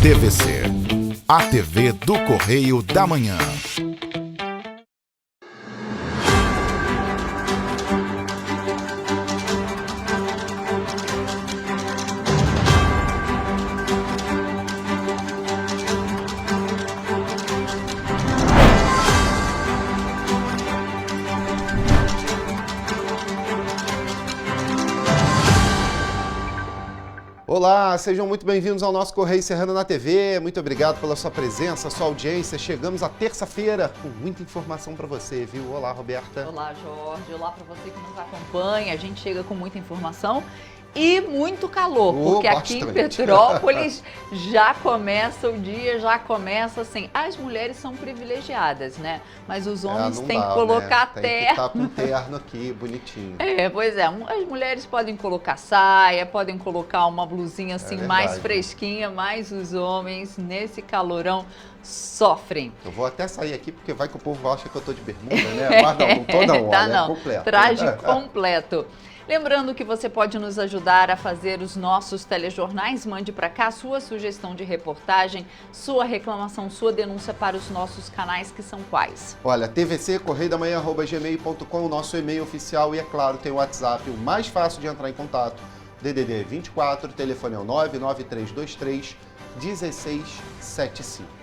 TVC, a TV do Correio da Manhã. Olá, sejam muito bem-vindos ao nosso Correio Serrano na TV. Muito obrigado pela sua presença, sua audiência. Chegamos à terça-feira com muita informação para você, viu? Olá, Roberta. Olá, Jorge. Olá para você que nos acompanha. A gente chega com muita informação e muito calor, porque aqui em Petrópolis já começa o dia, já começa assim. As mulheres são privilegiadas, né? Mas os homens têm que colocar terno. Tem que estar com terno aqui, bonitinho. Pois é. As mulheres podem colocar saia, podem colocar uma blusinha assim mais fresquinha, mas os homens, nesse calorão, sofrem. Eu vou até sair aqui, porque vai que o povo acha que eu tô de bermuda, né? Mas não tô não, olha, completo. Traje completo. Lembrando que você pode nos ajudar a fazer os nossos telejornais. Mande para cá sua sugestão de reportagem, sua reclamação, sua denúncia para os nossos canais, que são quais? Olha, tvc, correidamanhã@gmail.com, nosso e-mail oficial, e é claro, tem o WhatsApp, o mais fácil de entrar em contato, DDD 24, telefone é o 99323 1675.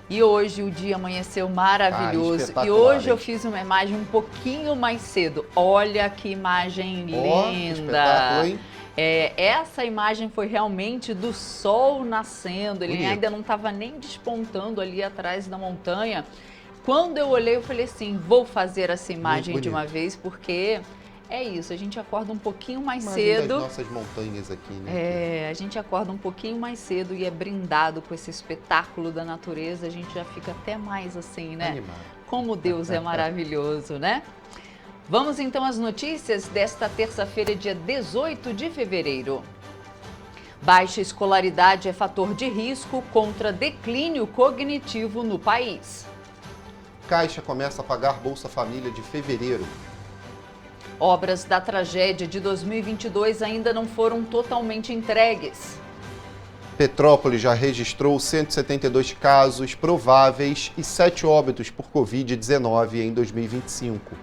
E hoje o dia amanheceu maravilhoso. E hoje eu fiz uma imagem um pouquinho mais cedo. Olha que imagem linda. Hein? Essa imagem foi realmente do sol nascendo. Ele Bonito. ainda não estava nem despontando ali atrás da montanha. Quando eu olhei, eu falei assim, vou fazer essa imagem de uma vez, porque é isso, a gente acorda um pouquinho mais cedo. Das nossas montanhas aqui, né? A gente acorda um pouquinho mais cedo e é brindado com esse espetáculo da natureza, a gente já fica até mais assim, né? Animado. Como Deus é maravilhoso, né? Vamos então às notícias desta terça-feira, dia 18 de fevereiro. Baixa escolaridade é fator de risco contra declínio cognitivo no país. Caixa começa a pagar Bolsa Família de fevereiro. Obras da tragédia de 2022 ainda não foram totalmente entregues. Petrópolis já registrou 172 casos prováveis e 7 óbitos por Covid-19 em 2025.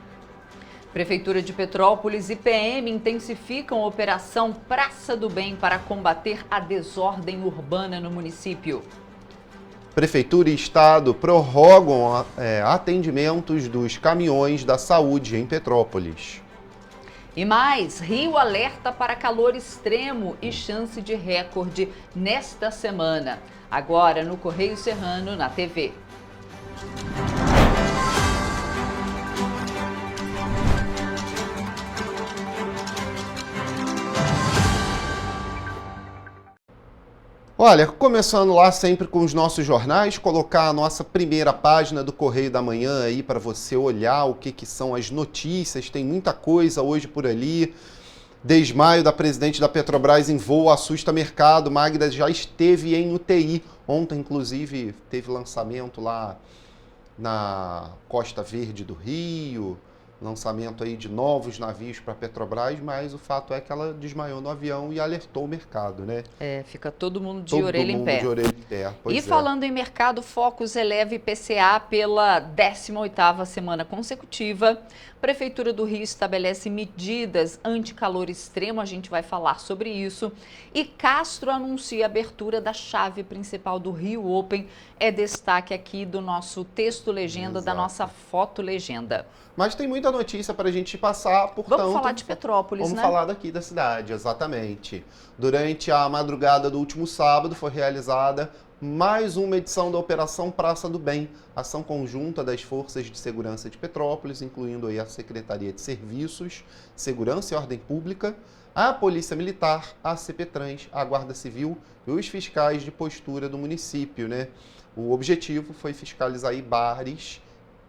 Prefeitura de Petrópolis e PM intensificam a operação Praça do Bem para combater a desordem urbana no município. Prefeitura e Estado prorrogam atendimentos dos caminhões da saúde em Petrópolis. E mais, Rio alerta para calor extremo e chance de recorde nesta semana. Agora no Correio Serrano, na TV. Olha, começando lá sempre com os nossos jornais, colocar a nossa primeira página do Correio da Manhã aí para você olhar o que são as notícias, tem muita coisa hoje por ali. Desmaio da presidente da Petrobras em voo assusta mercado, Magda já esteve em UTI. Ontem, inclusive, teve lançamento lá na Costa Verde do Rio, lançamento aí de novos navios para a Petrobras, mas o fato é que ela desmaiou no avião e alertou o mercado, né? Fica todo mundo de orelha em pé. De orelha em pé. E falando em mercado, Focus eleva IPCA pela 18ª semana consecutiva. Prefeitura do Rio estabelece medidas anti-calor extremo, a gente vai falar sobre isso. E Castro anuncia a abertura da chave principal do Rio Open. É destaque aqui do nosso texto legenda, da nossa foto legenda. Mas tem muita notícia para a gente passar, portanto... Vamos falar de Petrópolis, né? Vamos falar daqui da cidade, exatamente. Durante a madrugada do último sábado foi realizada mais uma edição da Operação Praça do Bem, ação conjunta das Forças de Segurança de Petrópolis, incluindo aí a Secretaria de Serviços, Segurança e Ordem Pública, a Polícia Militar, a CPTrans, a Guarda Civil e os fiscais de postura do município, né? O objetivo foi fiscalizar aí bares,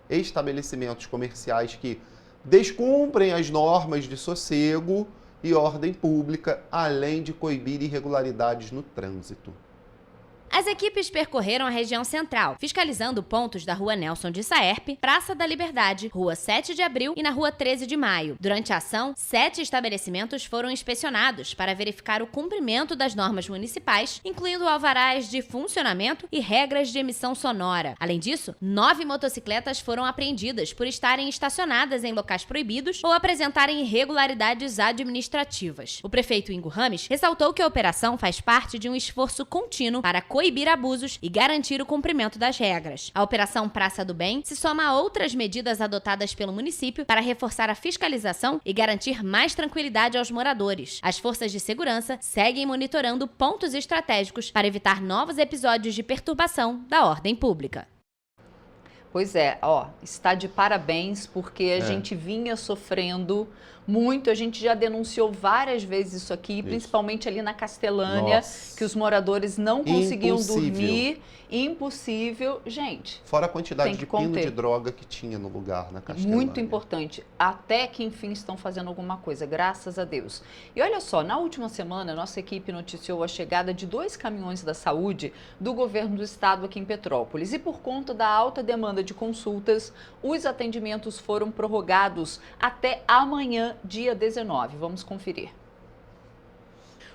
estabelecimentos comerciais que descumprem as normas de sossego e ordem pública, além de coibir irregularidades no trânsito. As equipes percorreram a região central, fiscalizando pontos da Rua Nelson de Saerpe, Praça da Liberdade, Rua 7 de Abril e na Rua 13 de Maio. Durante a ação, 7 estabelecimentos foram inspecionados para verificar o cumprimento das normas municipais, incluindo alvarás de funcionamento e regras de emissão sonora. Além disso, 9 motocicletas foram apreendidas por estarem estacionadas em locais proibidos ou apresentarem irregularidades administrativas. O prefeito Ingo Rames ressaltou que a operação faz parte de um esforço contínuo para coibir abusos e garantir o cumprimento das regras. A Operação Praça do Bem se soma a outras medidas adotadas pelo município para reforçar a fiscalização e garantir mais tranquilidade aos moradores. As forças de segurança seguem monitorando pontos estratégicos para evitar novos episódios de perturbação da ordem pública. Pois é, está de parabéns, porque a gente vinha sofrendo muito, a gente já denunciou várias vezes isso aqui, principalmente ali na Castelânia, que os moradores não conseguiam dormir, impossível. Gente, fora a quantidade de pino de droga que tinha no lugar, na Castelânia. Muito importante, até que enfim estão fazendo alguma coisa, graças a Deus. E olha só, na última semana, nossa equipe noticiou a chegada de 2 caminhões da saúde do governo do estado aqui em Petrópolis. E por conta da alta demanda de consultas, os atendimentos foram prorrogados até amanhã, dia 19. Vamos conferir.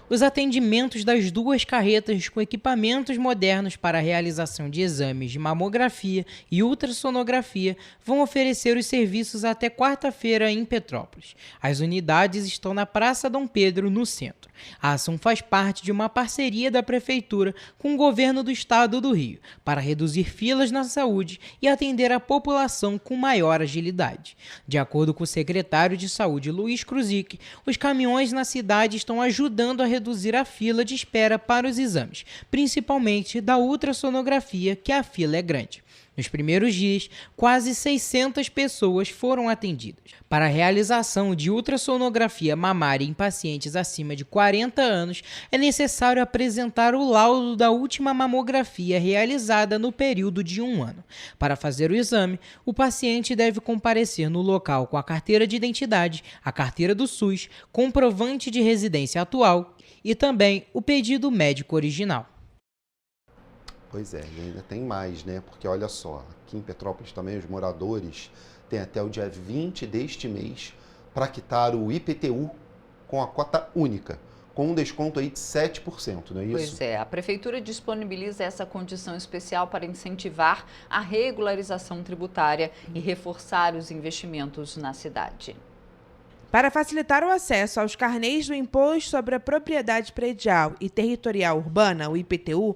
Os atendimentos das 2 carretas com equipamentos modernos para a realização de exames de mamografia e ultrassonografia vão oferecer os serviços até quarta-feira em Petrópolis. As unidades estão na Praça Dom Pedro, no centro. A ação faz parte de uma parceria da Prefeitura com o governo do estado do Rio, para reduzir filas na saúde e atender a população com maior agilidade. De acordo com o secretário de Saúde, Luiz Kruzik, os caminhões na cidade estão ajudando a reduzir a fila de espera para os exames, principalmente da ultrassonografia, que a fila é grande. Nos primeiros dias, quase 600 pessoas foram atendidas. Para a realização de ultrassonografia mamária em pacientes acima de 40 anos, é necessário apresentar o laudo da última mamografia realizada no período de 1 ano. Para fazer o exame, o paciente deve comparecer no local com a carteira de identidade, a carteira do SUS, comprovante de residência atual e também o pedido médico original. Pois é, e ainda tem mais, né? Porque olha só, aqui em Petrópolis também os moradores têm até o dia 20 deste mês para quitar o IPTU com a cota única, com um desconto aí de 7%, não é isso? Pois é, a Prefeitura disponibiliza essa condição especial para incentivar a regularização tributária e reforçar os investimentos na cidade. Para facilitar o acesso aos carnês do Imposto sobre a Propriedade Predial e Territorial Urbana, o IPTU,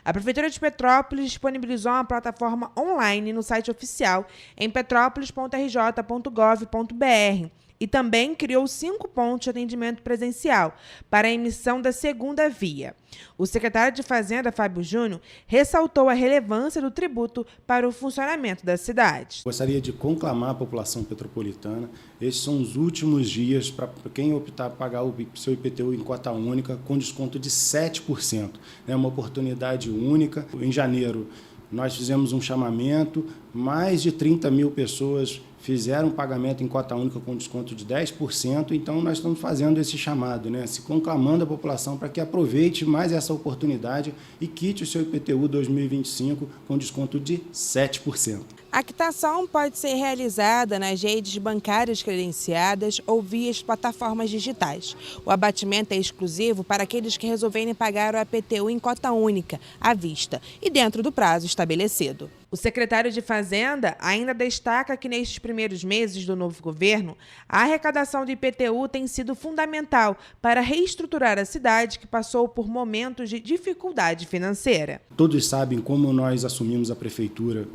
a Prefeitura de Petrópolis disponibilizou uma plataforma online no site oficial em petrópolis.rj.gov.br e também criou 5 pontos de atendimento presencial para a emissão da segunda via. O secretário de Fazenda, Fábio Júnior, ressaltou a relevância do tributo para o funcionamento da cidade. Gostaria de conclamar a população petropolitana. Estes são os últimos dias para quem optar por pagar o seu IPTU em cota única com desconto de 7%. É uma oportunidade única. Em janeiro, nós fizemos um chamamento, mais de 30 mil pessoas fizeram pagamento em cota única com desconto de 10%, então nós estamos fazendo esse chamado, né? Se conclamando a população para que aproveite mais essa oportunidade e quite o seu IPTU 2025 com desconto de 7%. A quitação pode ser realizada nas redes bancárias credenciadas ou via plataformas digitais. O abatimento é exclusivo para aqueles que resolverem pagar o IPTU em cota única, à vista, e dentro do prazo estabelecido. O secretário de Fazenda ainda destaca que nestes primeiros meses do novo governo, a arrecadação do IPTU tem sido fundamental para reestruturar a cidade que passou por momentos de dificuldade financeira. Todos sabem como nós assumimos a prefeitura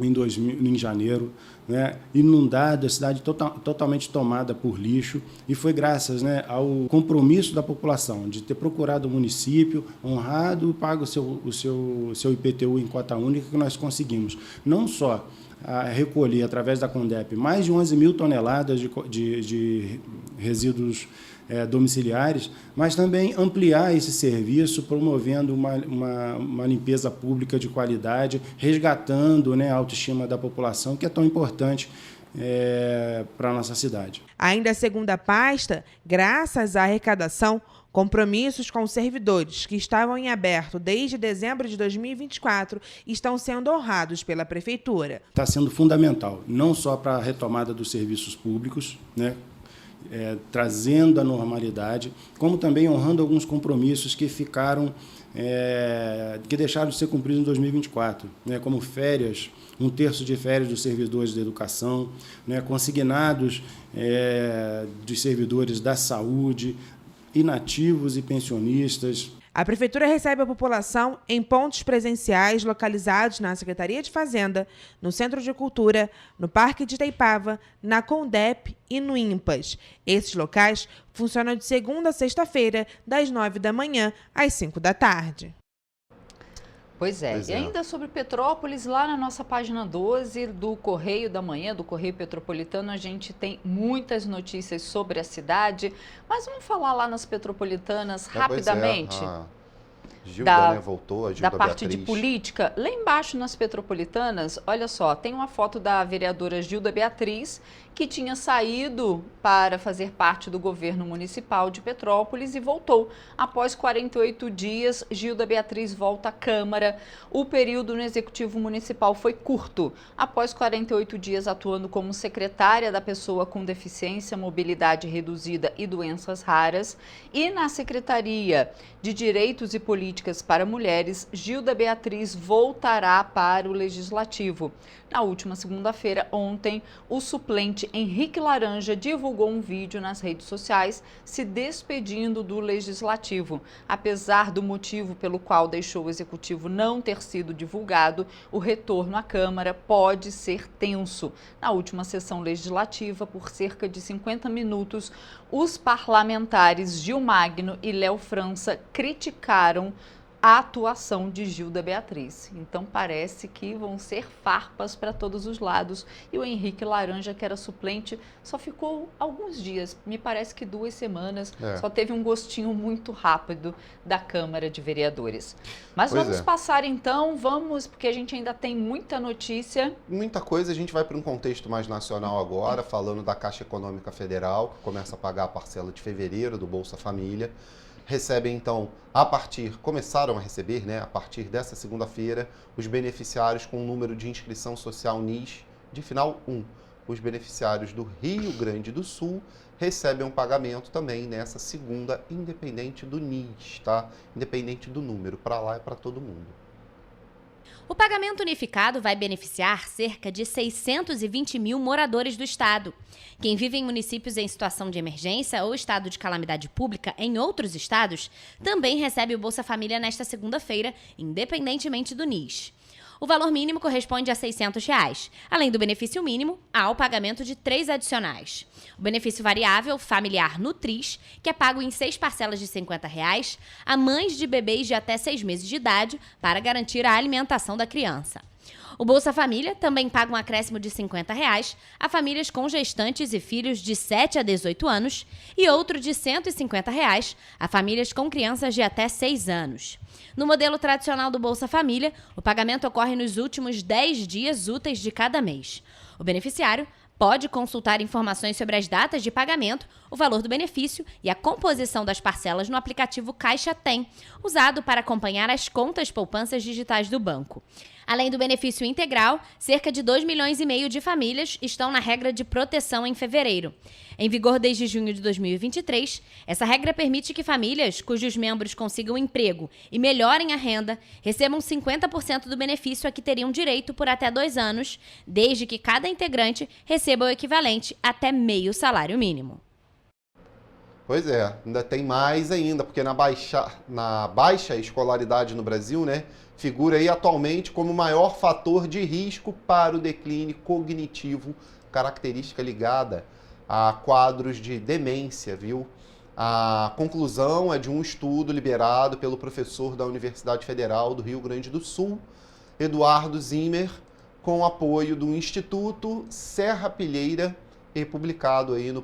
em janeiro, né, inundada, a cidade totalmente tomada por lixo, e foi graças, né, ao compromisso da população de ter procurado o município, honrado e pago o seu IPTU em cota única que nós conseguimos. Não só recolher, através da Condep, mais de 11 mil toneladas de resíduos domiciliares, mas também ampliar esse serviço, promovendo uma limpeza pública de qualidade, resgatando, né, a autoestima da população, que é tão importante para a nossa cidade. Ainda segundo a pasta, graças à arrecadação, Compromissos com servidores que estavam em aberto desde dezembro de 2024 estão sendo honrados pela Prefeitura. Está sendo fundamental, não só para a retomada dos serviços públicos, né, trazendo a normalidade, como também honrando alguns compromissos que que deixaram de ser cumpridos em 2024, né, como férias, 1/3 de férias dos servidores da educação, né, consignados dos servidores da saúde, inativos e pensionistas. A Prefeitura recebe a população em pontos presenciais localizados na Secretaria de Fazenda, no Centro de Cultura, no Parque de Itaipava, na Condep e no IMPAS. Esses locais funcionam de segunda a sexta-feira, das 9 da manhã às 5 da tarde. Pois é. E ainda sobre Petrópolis, lá na nossa página 12 do Correio da Manhã, do Correio Petropolitano, a gente tem muitas notícias sobre a cidade, mas vamos falar lá nas Petropolitanas rapidamente. Gilda, voltou, a Gilda da parte Beatriz. De política. Lá embaixo nas Petropolitanas, olha só, tem uma foto da vereadora Gilda Beatriz, que tinha saído para fazer parte do governo municipal de Petrópolis e voltou. Após 48 dias, Gilda Beatriz volta à Câmara. O período no Executivo Municipal foi curto. Após 48 dias atuando como secretária da pessoa com deficiência, mobilidade reduzida e doenças raras, e na Secretaria de Direitos e Políticas para Mulheres, Gilda Beatriz voltará para o Legislativo. Na última segunda-feira, ontem, o suplente Henrique Laranja divulgou um vídeo nas redes sociais se despedindo do Legislativo. Apesar do motivo pelo qual deixou o Executivo não ter sido divulgado, o retorno à Câmara pode ser tenso. Na última sessão legislativa, por cerca de 50 minutos, os parlamentares Gil Magno e Léo França criticaram a atuação de Gilda Beatriz. Então parece que vão ser farpas para todos os lados. E o Henrique Laranja, que era suplente, só ficou alguns dias, me parece que 2 semanas, só teve um gostinho muito rápido da Câmara de Vereadores. Mas vamos passar então, porque a gente ainda tem muita notícia. Muita coisa, a gente vai para um contexto mais nacional agora, falando da Caixa Econômica Federal, que começa a pagar a parcela de fevereiro do Bolsa Família. Recebem, então, começaram a receber, né, a partir dessa segunda-feira, os beneficiários com o número de inscrição social NIS de final 1. Os beneficiários do Rio Grande do Sul recebem um pagamento também nessa segunda, independente do NIS, tá? Independente do número, para lá é para todo mundo. O pagamento unificado vai beneficiar cerca de 620 mil moradores do estado. Quem vive em municípios em situação de emergência ou estado de calamidade pública em outros estados também recebe o Bolsa Família nesta segunda-feira, independentemente do NIS. O valor mínimo corresponde a R$ 600. Além do benefício mínimo, há o pagamento de 3 adicionais. O benefício variável familiar Nutris, que é pago em 6 parcelas de R$ 50, a mães de bebês de até 6 meses de idade para garantir a alimentação da criança. O Bolsa Família também paga um acréscimo de R$ 50 a famílias com gestantes e filhos de 7 a 18 anos e outro de R$ 150 a famílias com crianças de até 6 anos. No modelo tradicional do Bolsa Família, o pagamento ocorre nos últimos 10 dias úteis de cada mês. O beneficiário pode consultar informações sobre as datas de pagamento, o valor do benefício e a composição das parcelas no aplicativo Caixa Tem, usado para acompanhar as contas poupanças digitais do banco. Além do benefício integral, cerca de 2,5 milhões de famílias estão na regra de proteção em fevereiro. Em vigor desde junho de 2023, essa regra permite que famílias cujos membros consigam emprego e melhorem a renda recebam 50% do benefício a que teriam direito por até 2 anos, desde que cada integrante receba o equivalente até meio salário mínimo. Pois é, ainda tem mais ainda, porque na baixa escolaridade no Brasil, né, figura aí atualmente como o maior fator de risco para o declínio cognitivo, característica ligada a quadros de demência, viu? A conclusão é de um estudo liberado pelo professor da Universidade Federal do Rio Grande do Sul, Eduardo Zimmer, com apoio do Instituto Serra Pilheira e publicado aí no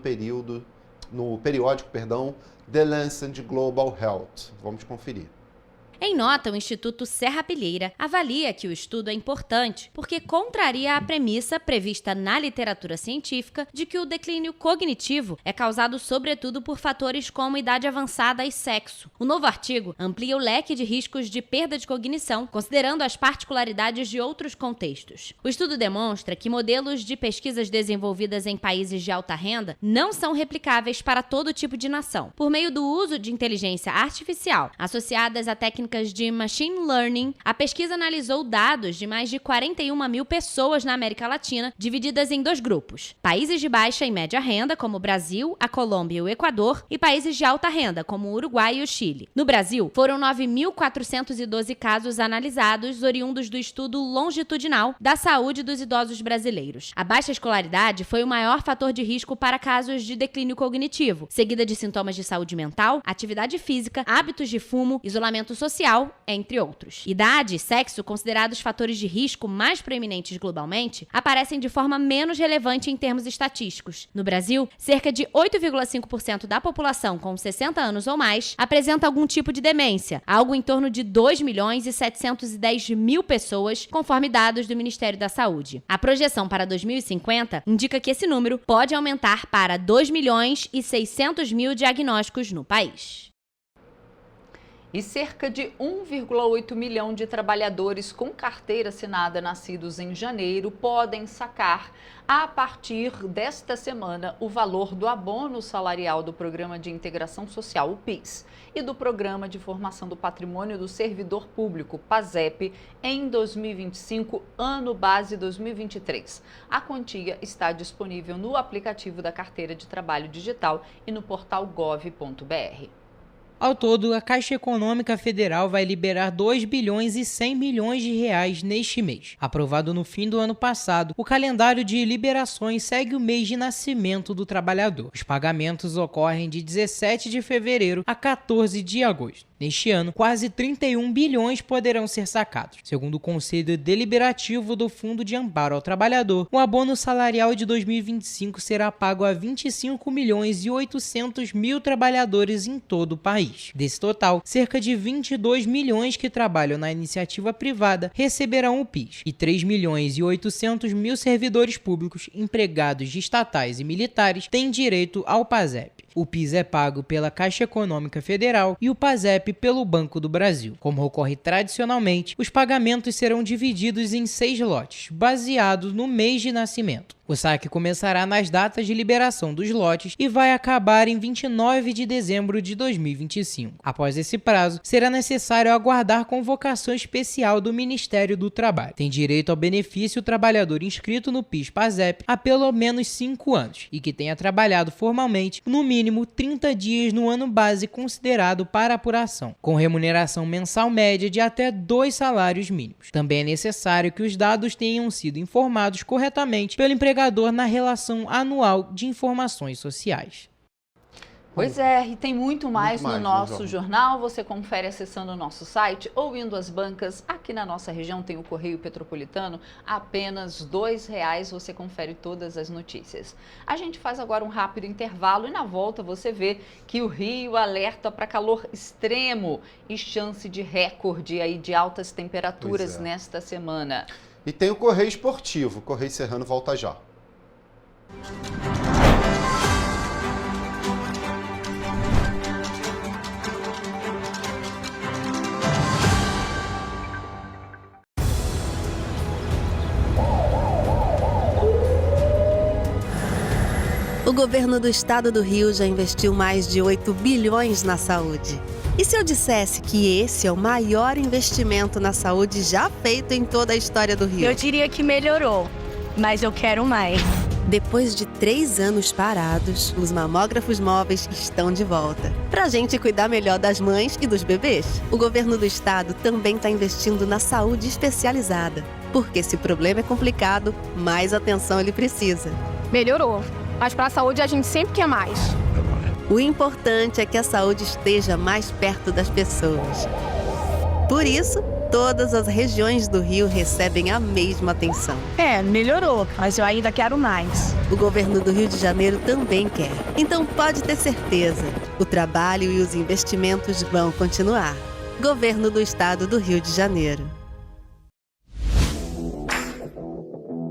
periódico The Lancet Global Health. Vamos conferir. Em nota, o Instituto Serrapilheira avalia que o estudo é importante porque contraria a premissa prevista na literatura científica de que o declínio cognitivo é causado sobretudo por fatores como idade avançada e sexo. O novo artigo amplia o leque de riscos de perda de cognição, considerando as particularidades de outros contextos. O estudo demonstra que modelos de pesquisas desenvolvidas em países de alta renda não são replicáveis para todo tipo de nação. Por meio do uso de inteligência artificial associadas a técnicas de machine learning, a pesquisa analisou dados de mais de 41 mil pessoas na América Latina, divididas em 2 grupos: países de baixa e média renda, como o Brasil, a Colômbia e o Equador, e países de alta renda, como o Uruguai e o Chile. No Brasil, foram 9.412 casos analisados, oriundos do estudo longitudinal da saúde dos idosos brasileiros. A baixa escolaridade foi o maior fator de risco para casos de declínio cognitivo, seguida de sintomas de saúde mental, atividade física, hábitos de fumo, isolamento social, entre outros. Idade e sexo, considerados fatores de risco mais proeminentes globalmente, aparecem de forma menos relevante em termos estatísticos. No Brasil, cerca de 8,5% da população com 60 anos ou mais apresenta algum tipo de demência, algo em torno de 2.710.000 pessoas, conforme dados do Ministério da Saúde. A projeção para 2050 indica que esse número pode aumentar para 2.600.000 diagnósticos no país. E cerca de 1,8 milhão de trabalhadores com carteira assinada nascidos em janeiro podem sacar, a partir desta semana, o valor do abono salarial do Programa de Integração Social, o PIS, e do Programa de Formação do Patrimônio do Servidor Público, PASEP, em 2025, ano base 2023. A quantia está disponível no aplicativo da Carteira de Trabalho Digital e no portal gov.br. Ao todo, a Caixa Econômica Federal vai liberar 2 bilhões e 100 milhões de reais neste mês. Aprovado no fim do ano passado, o calendário de liberações segue o mês de nascimento do trabalhador. Os pagamentos ocorrem de 17 de fevereiro a 14 de agosto. Neste ano, quase 31 bilhões poderão ser sacados. Segundo o Conselho Deliberativo do Fundo de Amparo ao Trabalhador, o abono salarial de 2025 será pago a 25 milhões e 800 mil trabalhadores em todo o país. Desse total, cerca de 22 milhões que trabalham na iniciativa privada receberão o PIS e 3 milhões e 800 mil servidores públicos, empregados de estatais e militares têm direito ao PASEP. O PIS é pago pela Caixa Econômica Federal e o PASEP pelo Banco do Brasil. Como ocorre tradicionalmente, os pagamentos serão divididos em 6 lotes, baseados no mês de nascimento. O saque começará nas datas de liberação dos lotes e vai acabar em 29 de dezembro de 2025. Após esse prazo, será necessário aguardar convocação especial do Ministério do Trabalho. Tem direito ao benefício o trabalhador inscrito no PIS/PASEP há pelo menos 5 anos e que tenha trabalhado formalmente no mínimo 30 dias no ano base considerado para apuração, com remuneração mensal média de até 2 salários mínimos. Também é necessário que os dados tenham sido informados corretamente pelo empregador na relação anual de informações sociais. Pois é, e tem muito mais no nosso jornal. Você confere acessando o nosso site ou indo às bancas. Aqui na nossa região tem o Correio Petropolitano, apenas R$2 você confere todas as notícias. A gente faz agora um rápido intervalo e na volta você vê que o Rio alerta para calor extremo e chance de recorde aí de altas temperaturas nesta semana. E tem o Correio Esportivo. O Correio Serrano volta já. O governo do estado do Rio já investiu mais de 8 bilhões na saúde. E se eu dissesse que esse é o maior investimento na saúde já feito em toda a história do Rio? Eu diria que melhorou, mas eu quero mais. Depois de 3 anos parados, os mamógrafos móveis estão de volta. Pra gente cuidar melhor das mães e dos bebês. O governo do estado também está investindo na saúde especializada. Porque se o problema é complicado, mais atenção ele precisa. Melhorou, mas para a saúde a gente sempre quer mais. O importante é que a saúde esteja mais perto das pessoas. Por isso, todas as regiões do Rio recebem a mesma atenção. Melhorou, mas eu ainda quero mais. O governo do Rio de Janeiro também quer. Então pode ter certeza, o trabalho e os investimentos vão continuar. Governo do Estado do Rio de Janeiro.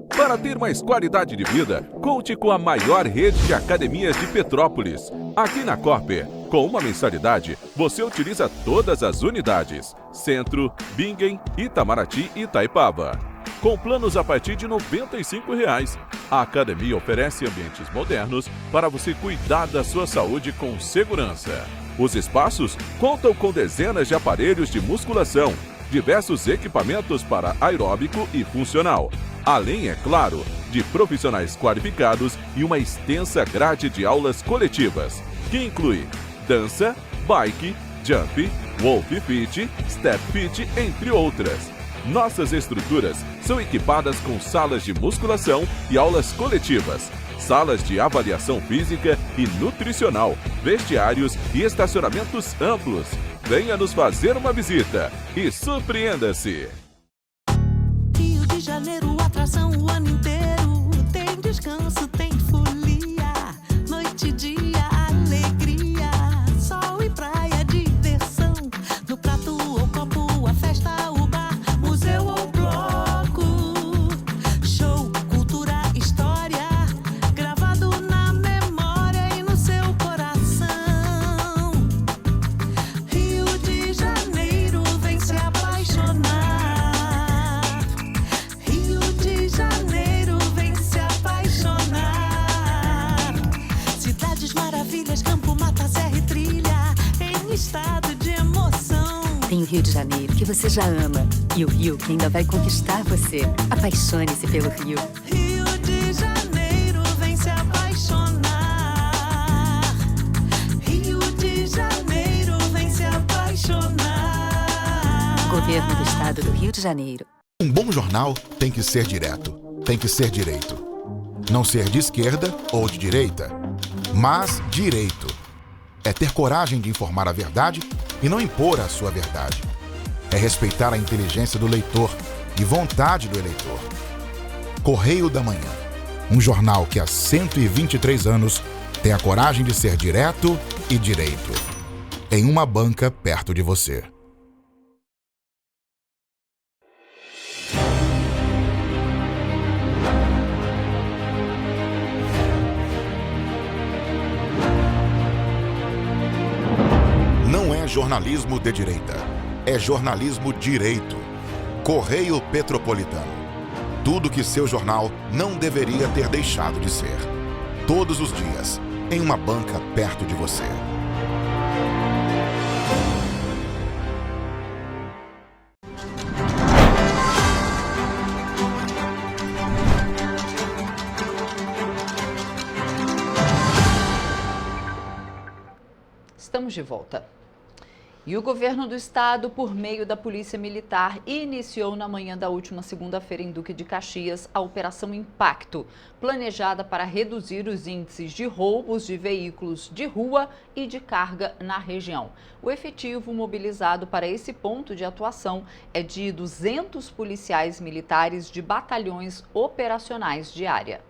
Para ter mais qualidade de vida, conte com a maior rede de academias de Petrópolis. Aqui na Corper, com uma mensalidade, você utiliza todas as unidades: Centro, Bingen, Itamaraty e Itaipava. Com planos a partir de R$ 95,00. A academia oferece ambientes modernos para você cuidar da sua saúde com segurança. Os espaços contam com dezenas de aparelhos de musculação, diversos equipamentos para aeróbico e funcional, além, é claro, de profissionais qualificados e uma extensa grade de aulas coletivas, que inclui dança, bike, jump, wolf fit, step fit, entre outras. Nossas estruturas são equipadas com salas de musculação e aulas coletivas, salas de avaliação física e nutricional, vestiários e estacionamentos amplos. Venha nos fazer uma visita e surpreenda-se! Rio de Janeiro, atração o ano inteiro. Tem descanso, tem folia, noite e dia, alegria, sol e praia, diversão. No prato ou copo, a festa, o bar, museu ou bloco. Show, cultura, história, gravado na memória e no seu coração. Rio de Janeiro, vem se apaixonar. Rio de Janeiro, vem se apaixonar. Cidades maravilhas, campo, mata, serra e trilha, em estado de emoção. Tem o Rio de Janeiro, que você já ama, e o Rio, que ainda vai conquistar você. Apaixone-se pelo Rio. Rio de Janeiro, vem se apaixonar. Rio de Janeiro, vem se apaixonar. Governo do Estado do Rio de Janeiro. Um bom jornal tem que ser direto, tem que ser direito. Não ser de esquerda ou de direita, mas direito. É ter coragem de informar a verdade e não impor a sua verdade. É respeitar a inteligência do leitor e vontade do eleitor. Correio da Manhã, um jornal que há 123 anos tem a coragem de ser direto e direito. Em uma banca perto de você. Não é jornalismo de direita, é jornalismo direito. Correio Petropolitano. Tudo que seu jornal não deveria ter deixado de ser. Todos os dias, em uma banca perto de você. Estamos de volta. E o governo do estado, por meio da Polícia Militar, iniciou na manhã da última segunda-feira em Duque de Caxias a Operação Impacto, planejada para reduzir os índices de roubos de veículos de rua e de carga na região. O efetivo mobilizado para esse ponto de atuação é de 200 policiais militares de batalhões operacionais de área.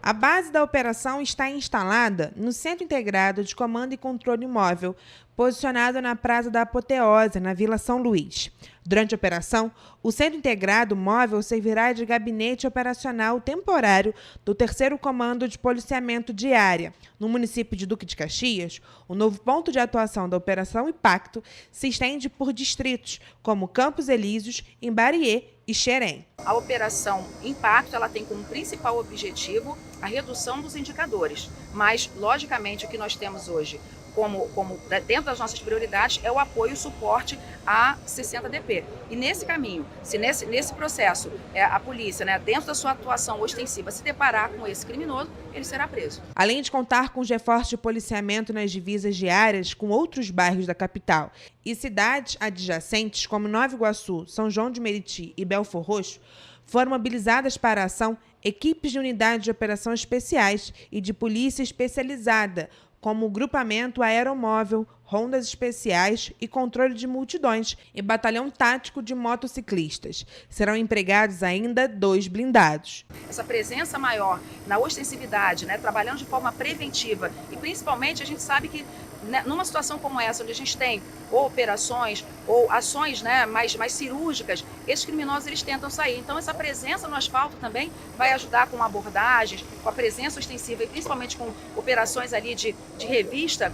A base da operação está instalada no Centro Integrado de Comando e Controle Móvel, posicionado na Praça da Apoteose, na Vila São Luís. Durante a operação, o Centro Integrado Móvel servirá de gabinete operacional temporário do 3º Comando de Policiamento de Área. No município de Duque de Caxias, o novo ponto de atuação da Operação Impacto se estende por distritos, como Campos Elíseos, Imbariê e Xerém. A Operação Impacto ela tem como principal objetivo a redução dos indicadores, mas, logicamente, o que nós temos hoje como dentro das nossas prioridades é o apoio e o suporte à 60DP. E nesse caminho, se nesse processo a polícia, dentro da sua atuação ostensiva, se deparar com esse criminoso, ele será preso. Além de contar com os reforços de policiamento nas divisas diárias com outros bairros da capital e cidades adjacentes como Nova Iguaçu, São João de Meriti e Belfor Roxo, foram mobilizadas para a ação equipes de unidades de operação especiais e de polícia especializada, como o Grupamento Aeromóvel, rondas especiais e controle de multidões e batalhão tático de motociclistas. Serão empregados ainda 2 blindados. Essa presença maior na ostensividade, né, trabalhando de forma preventiva e principalmente a gente sabe que numa situação como essa, onde a gente tem ou operações ou ações, né, mais cirúrgicas, esses criminosos eles tentam sair. Então essa presença no asfalto também vai ajudar com abordagens, com a presença ostensiva e principalmente com operações ali de revista,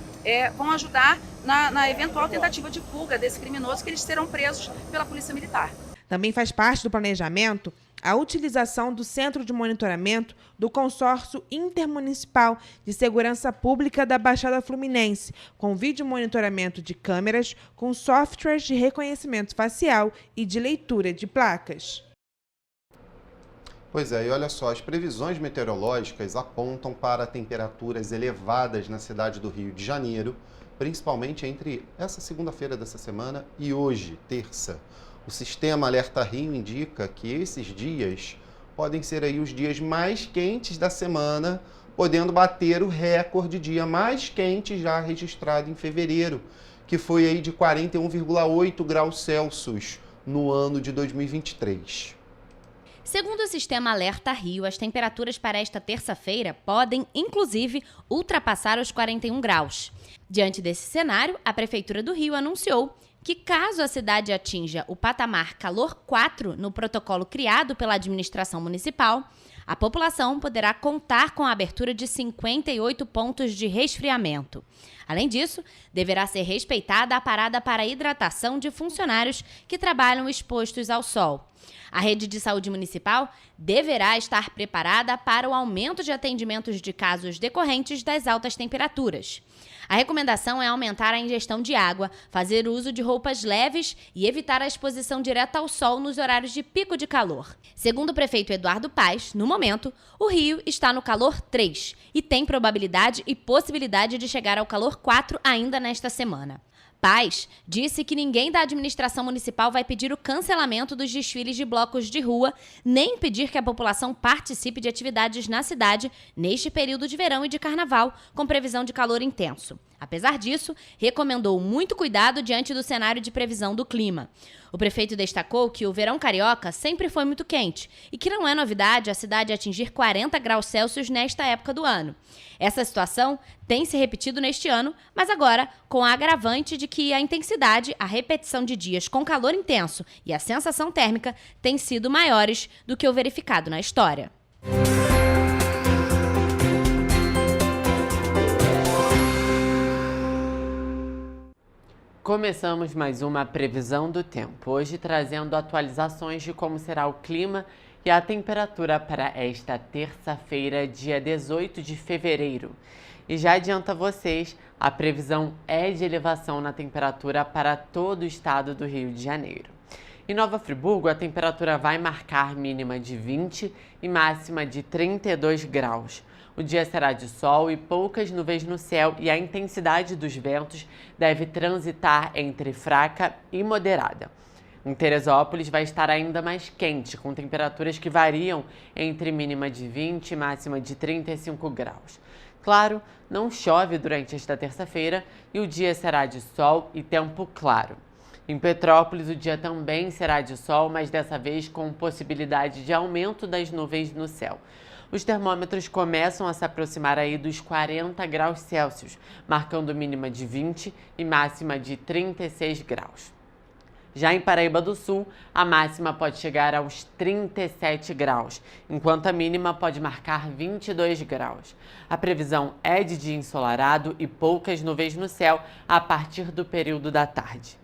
vão ajudar na eventual tentativa de fuga desse criminoso, que eles serão presos pela Polícia Militar. Também faz parte do planejamento a utilização do Centro de Monitoramento do Consórcio Intermunicipal de Segurança Pública da Baixada Fluminense, com vídeo monitoramento de câmeras, com softwares de reconhecimento facial e de leitura de placas. Pois é, e olha só, as previsões meteorológicas apontam para temperaturas elevadas na cidade do Rio de Janeiro, principalmente entre essa segunda-feira dessa semana e hoje, terça. O sistema Alerta Rio indica que esses dias podem ser aí os dias mais quentes da semana, podendo bater o recorde de dia mais quente já registrado em fevereiro, que foi aí de 41,8 graus Celsius no ano de 2023. Segundo o sistema Alerta Rio, as temperaturas para esta terça-feira podem, inclusive, ultrapassar os 41 graus. Diante desse cenário, a Prefeitura do Rio anunciou que, caso a cidade atinja o patamar calor 4 no protocolo criado pela administração municipal, a população poderá contar com a abertura de 58 pontos de resfriamento. Além disso, deverá ser respeitada a parada para hidratação de funcionários que trabalham expostos ao sol. A rede de saúde municipal deverá estar preparada para o aumento de atendimentos de casos decorrentes das altas temperaturas. A recomendação é aumentar a ingestão de água, fazer uso de roupas leves e evitar a exposição direta ao sol nos horários de pico de calor. Segundo o prefeito Eduardo Paes, no momento, o Rio está no calor 3 e tem probabilidade e possibilidade de chegar ao calor 4 ainda nesta semana. Paes disse que ninguém da administração municipal vai pedir o cancelamento dos desfiles de blocos de rua, nem impedir que a população participe de atividades na cidade neste período de verão e de carnaval, com previsão de calor intenso. Apesar disso, recomendou muito cuidado diante do cenário de previsão do clima. O prefeito destacou que o verão carioca sempre foi muito quente e que não é novidade a cidade atingir 40 graus Celsius nesta época do ano. Essa situação tem se repetido neste ano, mas agora com a agravante de que a intensidade, a repetição de dias com calor intenso e a sensação térmica têm sido maiores do que o verificado na história. Começamos mais uma previsão do tempo, hoje trazendo atualizações de como será o clima e a temperatura para esta terça-feira, dia 18 de fevereiro. E já adianto a vocês, a previsão é de elevação na temperatura para todo o estado do Rio de Janeiro. Em Nova Friburgo, a temperatura vai marcar mínima de 20 e máxima de 32 graus. O dia será de sol e poucas nuvens no céu e a intensidade dos ventos deve transitar entre fraca e moderada. Em Teresópolis vai estar ainda mais quente, com temperaturas que variam entre mínima de 20 e máxima de 35 graus. Claro, não chove durante esta terça-feira e o dia será de sol e tempo claro. Em Petrópolis, o dia também será de sol, mas dessa vez com possibilidade de aumento das nuvens no céu. Os termômetros começam a se aproximar aí dos 40 graus Celsius, marcando mínima de 20 e máxima de 36 graus. Já em Paraíba do Sul, a máxima pode chegar aos 37 graus, enquanto a mínima pode marcar 22 graus. A previsão é de dia ensolarado e poucas nuvens no céu a partir do período da tarde.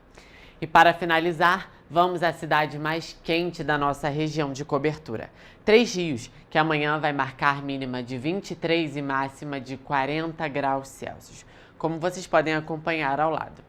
E para finalizar, vamos à cidade mais quente da nossa região de cobertura, Três Rios, que amanhã vai marcar mínima de 23 e máxima de 40 graus Celsius, como vocês podem acompanhar ao lado.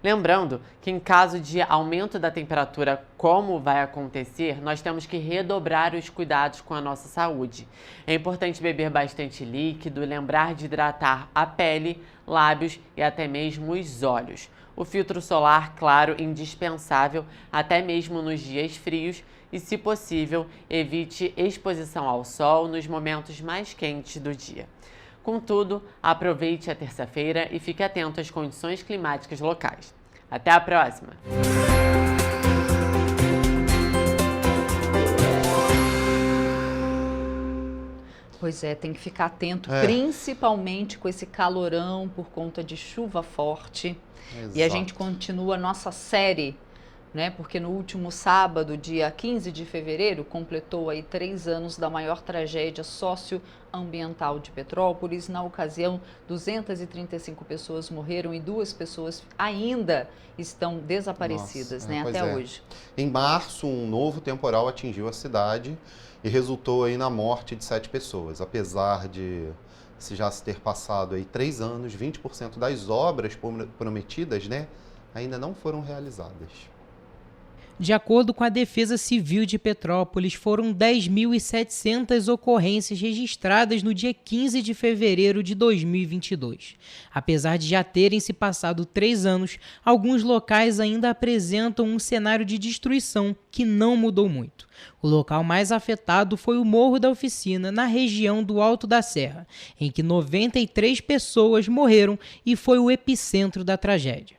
Lembrando que em caso de aumento da temperatura, como vai acontecer, nós temos que redobrar os cuidados com a nossa saúde. É importante beber bastante líquido, lembrar de hidratar a pele, lábios e até mesmo os olhos. O filtro solar, claro, indispensável até mesmo nos dias frios e, se possível, evite exposição ao sol nos momentos mais quentes do dia. Contudo, aproveite a terça-feira e fique atento às condições climáticas locais. Até a próxima! Pois é, tem que ficar atento, principalmente com esse calorão por conta de chuva forte. Exato. E a gente continua a nossa série, né? Porque no último sábado, dia 15 de fevereiro, completou aí 3 anos da maior tragédia socioambiental de Petrópolis. Na ocasião, 235 pessoas morreram e 2 pessoas ainda estão desaparecidas, né? Até hoje. Em março, um novo temporal atingiu a cidade e resultou aí na morte de 7 pessoas. Apesar de já se ter passado aí 3 anos, 20% das obras prometidas, né, ainda não foram realizadas. De acordo com a Defesa Civil de Petrópolis, foram 10.700 ocorrências registradas no dia 15 de fevereiro de 2022. Apesar de já terem se passado 3 anos, alguns locais ainda apresentam um cenário de destruição que não mudou muito. O local mais afetado foi o Morro da Oficina, na região do Alto da Serra, em que 93 pessoas morreram e foi o epicentro da tragédia.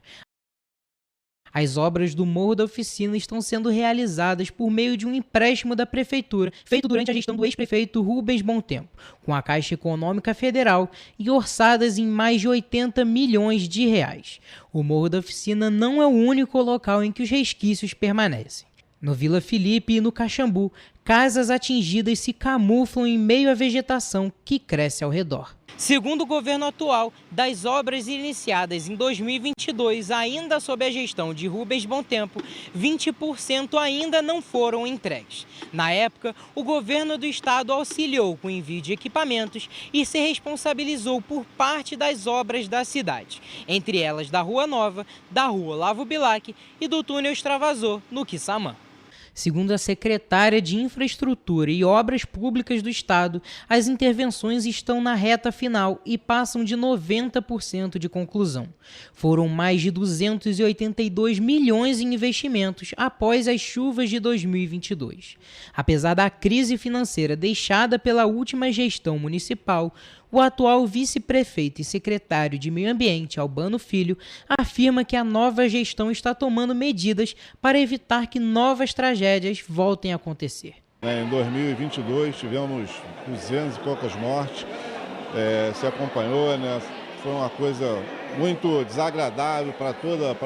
As obras do Morro da Oficina estão sendo realizadas por meio de um empréstimo da Prefeitura, feito durante a gestão do ex-prefeito Rubens Bom Tempo, com a Caixa Econômica Federal e orçadas em mais de 80 milhões de reais. O Morro da Oficina não é o único local em que os resquícios permanecem. No Vila Felipe e no Caxambu, casas atingidas se camuflam em meio à vegetação que cresce ao redor. Segundo o governo atual, das obras iniciadas em 2022, ainda sob a gestão de Rubens Bom Tempo, 20% ainda não foram entregues. Na época, o governo do estado auxiliou com o envio de equipamentos e se responsabilizou por parte das obras da cidade, entre elas da Rua Nova, da Rua Olavo Bilac e do túnel Extravasor, no Quissamã. Segundo a secretária de Infraestrutura e Obras Públicas do Estado, as intervenções estão na reta final e passam de 90% de conclusão. Foram mais de 282 milhões em investimentos após as chuvas de 2022. Apesar da crise financeira deixada pela última gestão municipal, o atual vice-prefeito e secretário de Meio Ambiente, Albano Filho, afirma que a nova gestão está tomando medidas para evitar que novas tragédias voltem a acontecer. Em 2022 tivemos 200 e poucas mortes, se acompanhou, né? Foi uma coisa muito desagradável para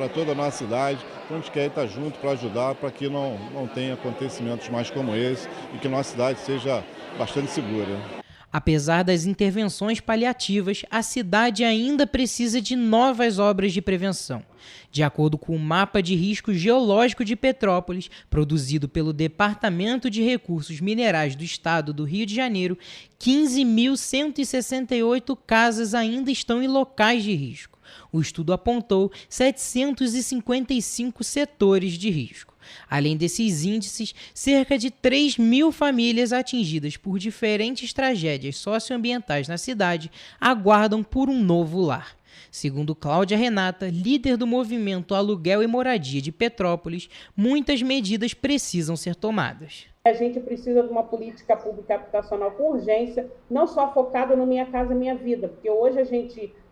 toda a nossa cidade. Então a gente quer estar junto para ajudar, para que não tenha acontecimentos mais como esse e que nossa cidade seja bastante segura. Apesar das intervenções paliativas, a cidade ainda precisa de novas obras de prevenção. De acordo com o Mapa de Risco Geológico de Petrópolis, produzido pelo Departamento de Recursos Minerais do Estado do Rio de Janeiro, 15.168 casas ainda estão em locais de risco. O estudo apontou 755 setores de risco. Além desses índices, cerca de 3.000 famílias atingidas por diferentes tragédias socioambientais na cidade aguardam por um novo lar. Segundo Cláudia Renata, líder do movimento Aluguel e Moradia de Petrópolis, muitas medidas precisam ser tomadas. A gente precisa de uma política pública habitacional com urgência, não só focada no Minha Casa Minha Vida, porque hoje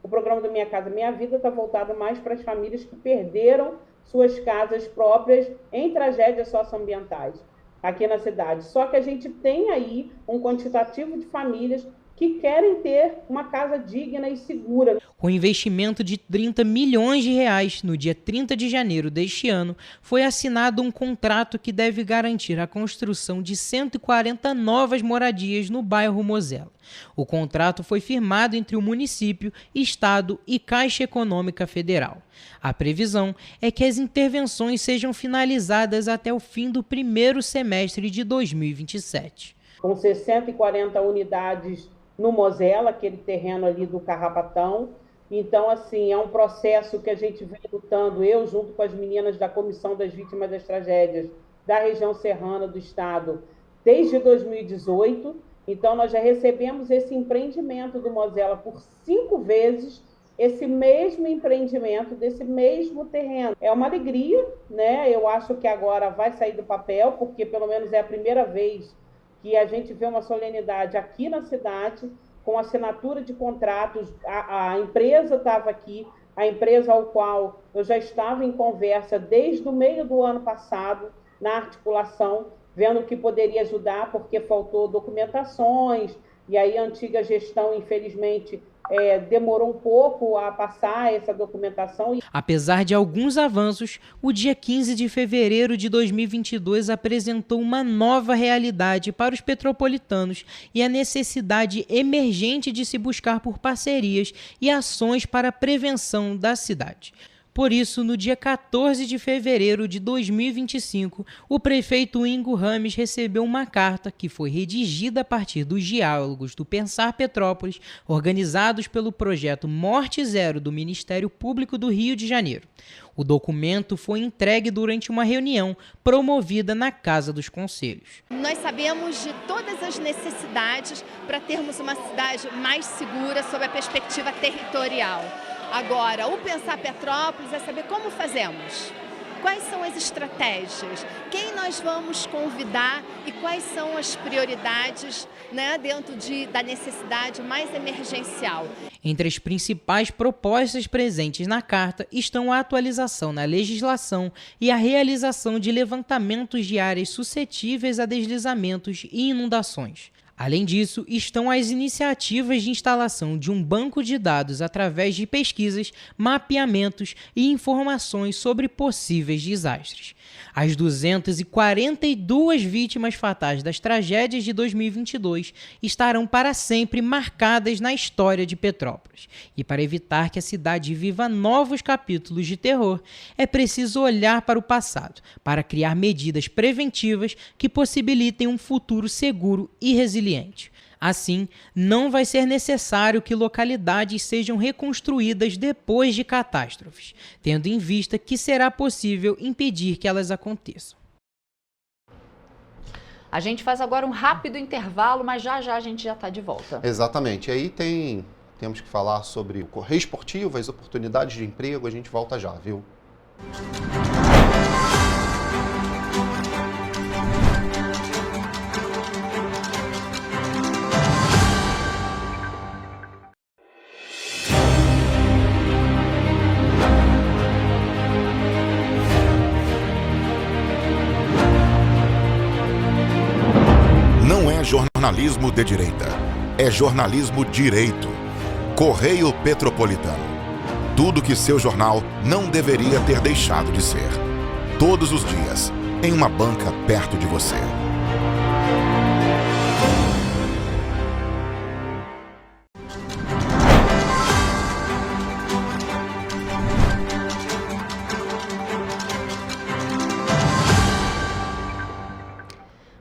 o programa do Minha Casa Minha Vida está voltado mais para as famílias que perderam suas casas próprias em tragédias socioambientais aqui na cidade. Só que a gente tem aí um quantitativo de famílias que querem ter uma casa digna e segura. Com investimento de 30 milhões de reais, no dia 30 de janeiro deste ano, foi assinado um contrato que deve garantir a construção de 140 novas moradias no bairro Mosela. O contrato foi firmado entre o município, Estado e Caixa Econômica Federal. A previsão é que as intervenções sejam finalizadas até o fim do primeiro semestre de 2027. Com 640 unidades no Mosela, aquele terreno ali do Carrapatão. Então, assim, é um processo que a gente vem lutando, eu junto com as meninas da Comissão das Vítimas das Tragédias da região serrana do estado, desde 2018. Então, nós já recebemos esse empreendimento do Mosela por 5 vezes, esse mesmo empreendimento desse mesmo terreno. É uma alegria, né? Eu acho que agora vai sair do papel, porque pelo menos é a primeira vez que a gente vê uma solenidade aqui na cidade com assinatura de contratos. A empresa estava aqui, a empresa ao qual eu já estava em conversa desde o meio do ano passado, na articulação, vendo o que poderia ajudar, porque faltou documentações, e aí a antiga gestão, infelizmente, demorou um pouco a passar essa documentação. Apesar de alguns avanços, o dia 15 de fevereiro de 2022 apresentou uma nova realidade para os petropolitanos e a necessidade emergente de se buscar por parcerias e ações para a prevenção da cidade. Por isso, no dia 14 de fevereiro de 2025, o prefeito Ingo Rames recebeu uma carta que foi redigida a partir dos diálogos do Pensar Petrópolis, organizados pelo projeto Morte Zero do Ministério Público do Rio de Janeiro. O documento foi entregue durante uma reunião promovida na Casa dos Conselhos. Nós sabemos de todas as necessidades para termos uma cidade mais segura sob a perspectiva territorial. Agora, o Pensar Petrópolis é saber como fazemos, quais são as estratégias, quem nós vamos convidar e quais são as prioridades, né, dentro da necessidade mais emergencial. Entre as principais propostas presentes na carta estão a atualização na legislação e a realização de levantamentos de áreas suscetíveis a deslizamentos e inundações. Além disso, estão as iniciativas de instalação de um banco de dados através de pesquisas, mapeamentos e informações sobre possíveis desastres. As 242 vítimas fatais das tragédias de 2022 estarão para sempre marcadas na história de Petrópolis. E para evitar que a cidade viva novos capítulos de terror, é preciso olhar para o passado, para criar medidas preventivas que possibilitem um futuro seguro e resiliente. Assim, não vai ser necessário que localidades sejam reconstruídas depois de catástrofes, tendo em vista que será possível impedir que elas aconteçam. A gente faz agora um rápido intervalo, mas já a gente já está de volta. Exatamente. E aí temos que falar sobre o Correio Esportivo, as oportunidades de emprego, a gente volta já, viu? Não é jornalismo de direita, é jornalismo direito. Correio Petropolitano. Tudo que seu jornal não deveria ter deixado de ser. Todos os dias, em uma banca perto de você.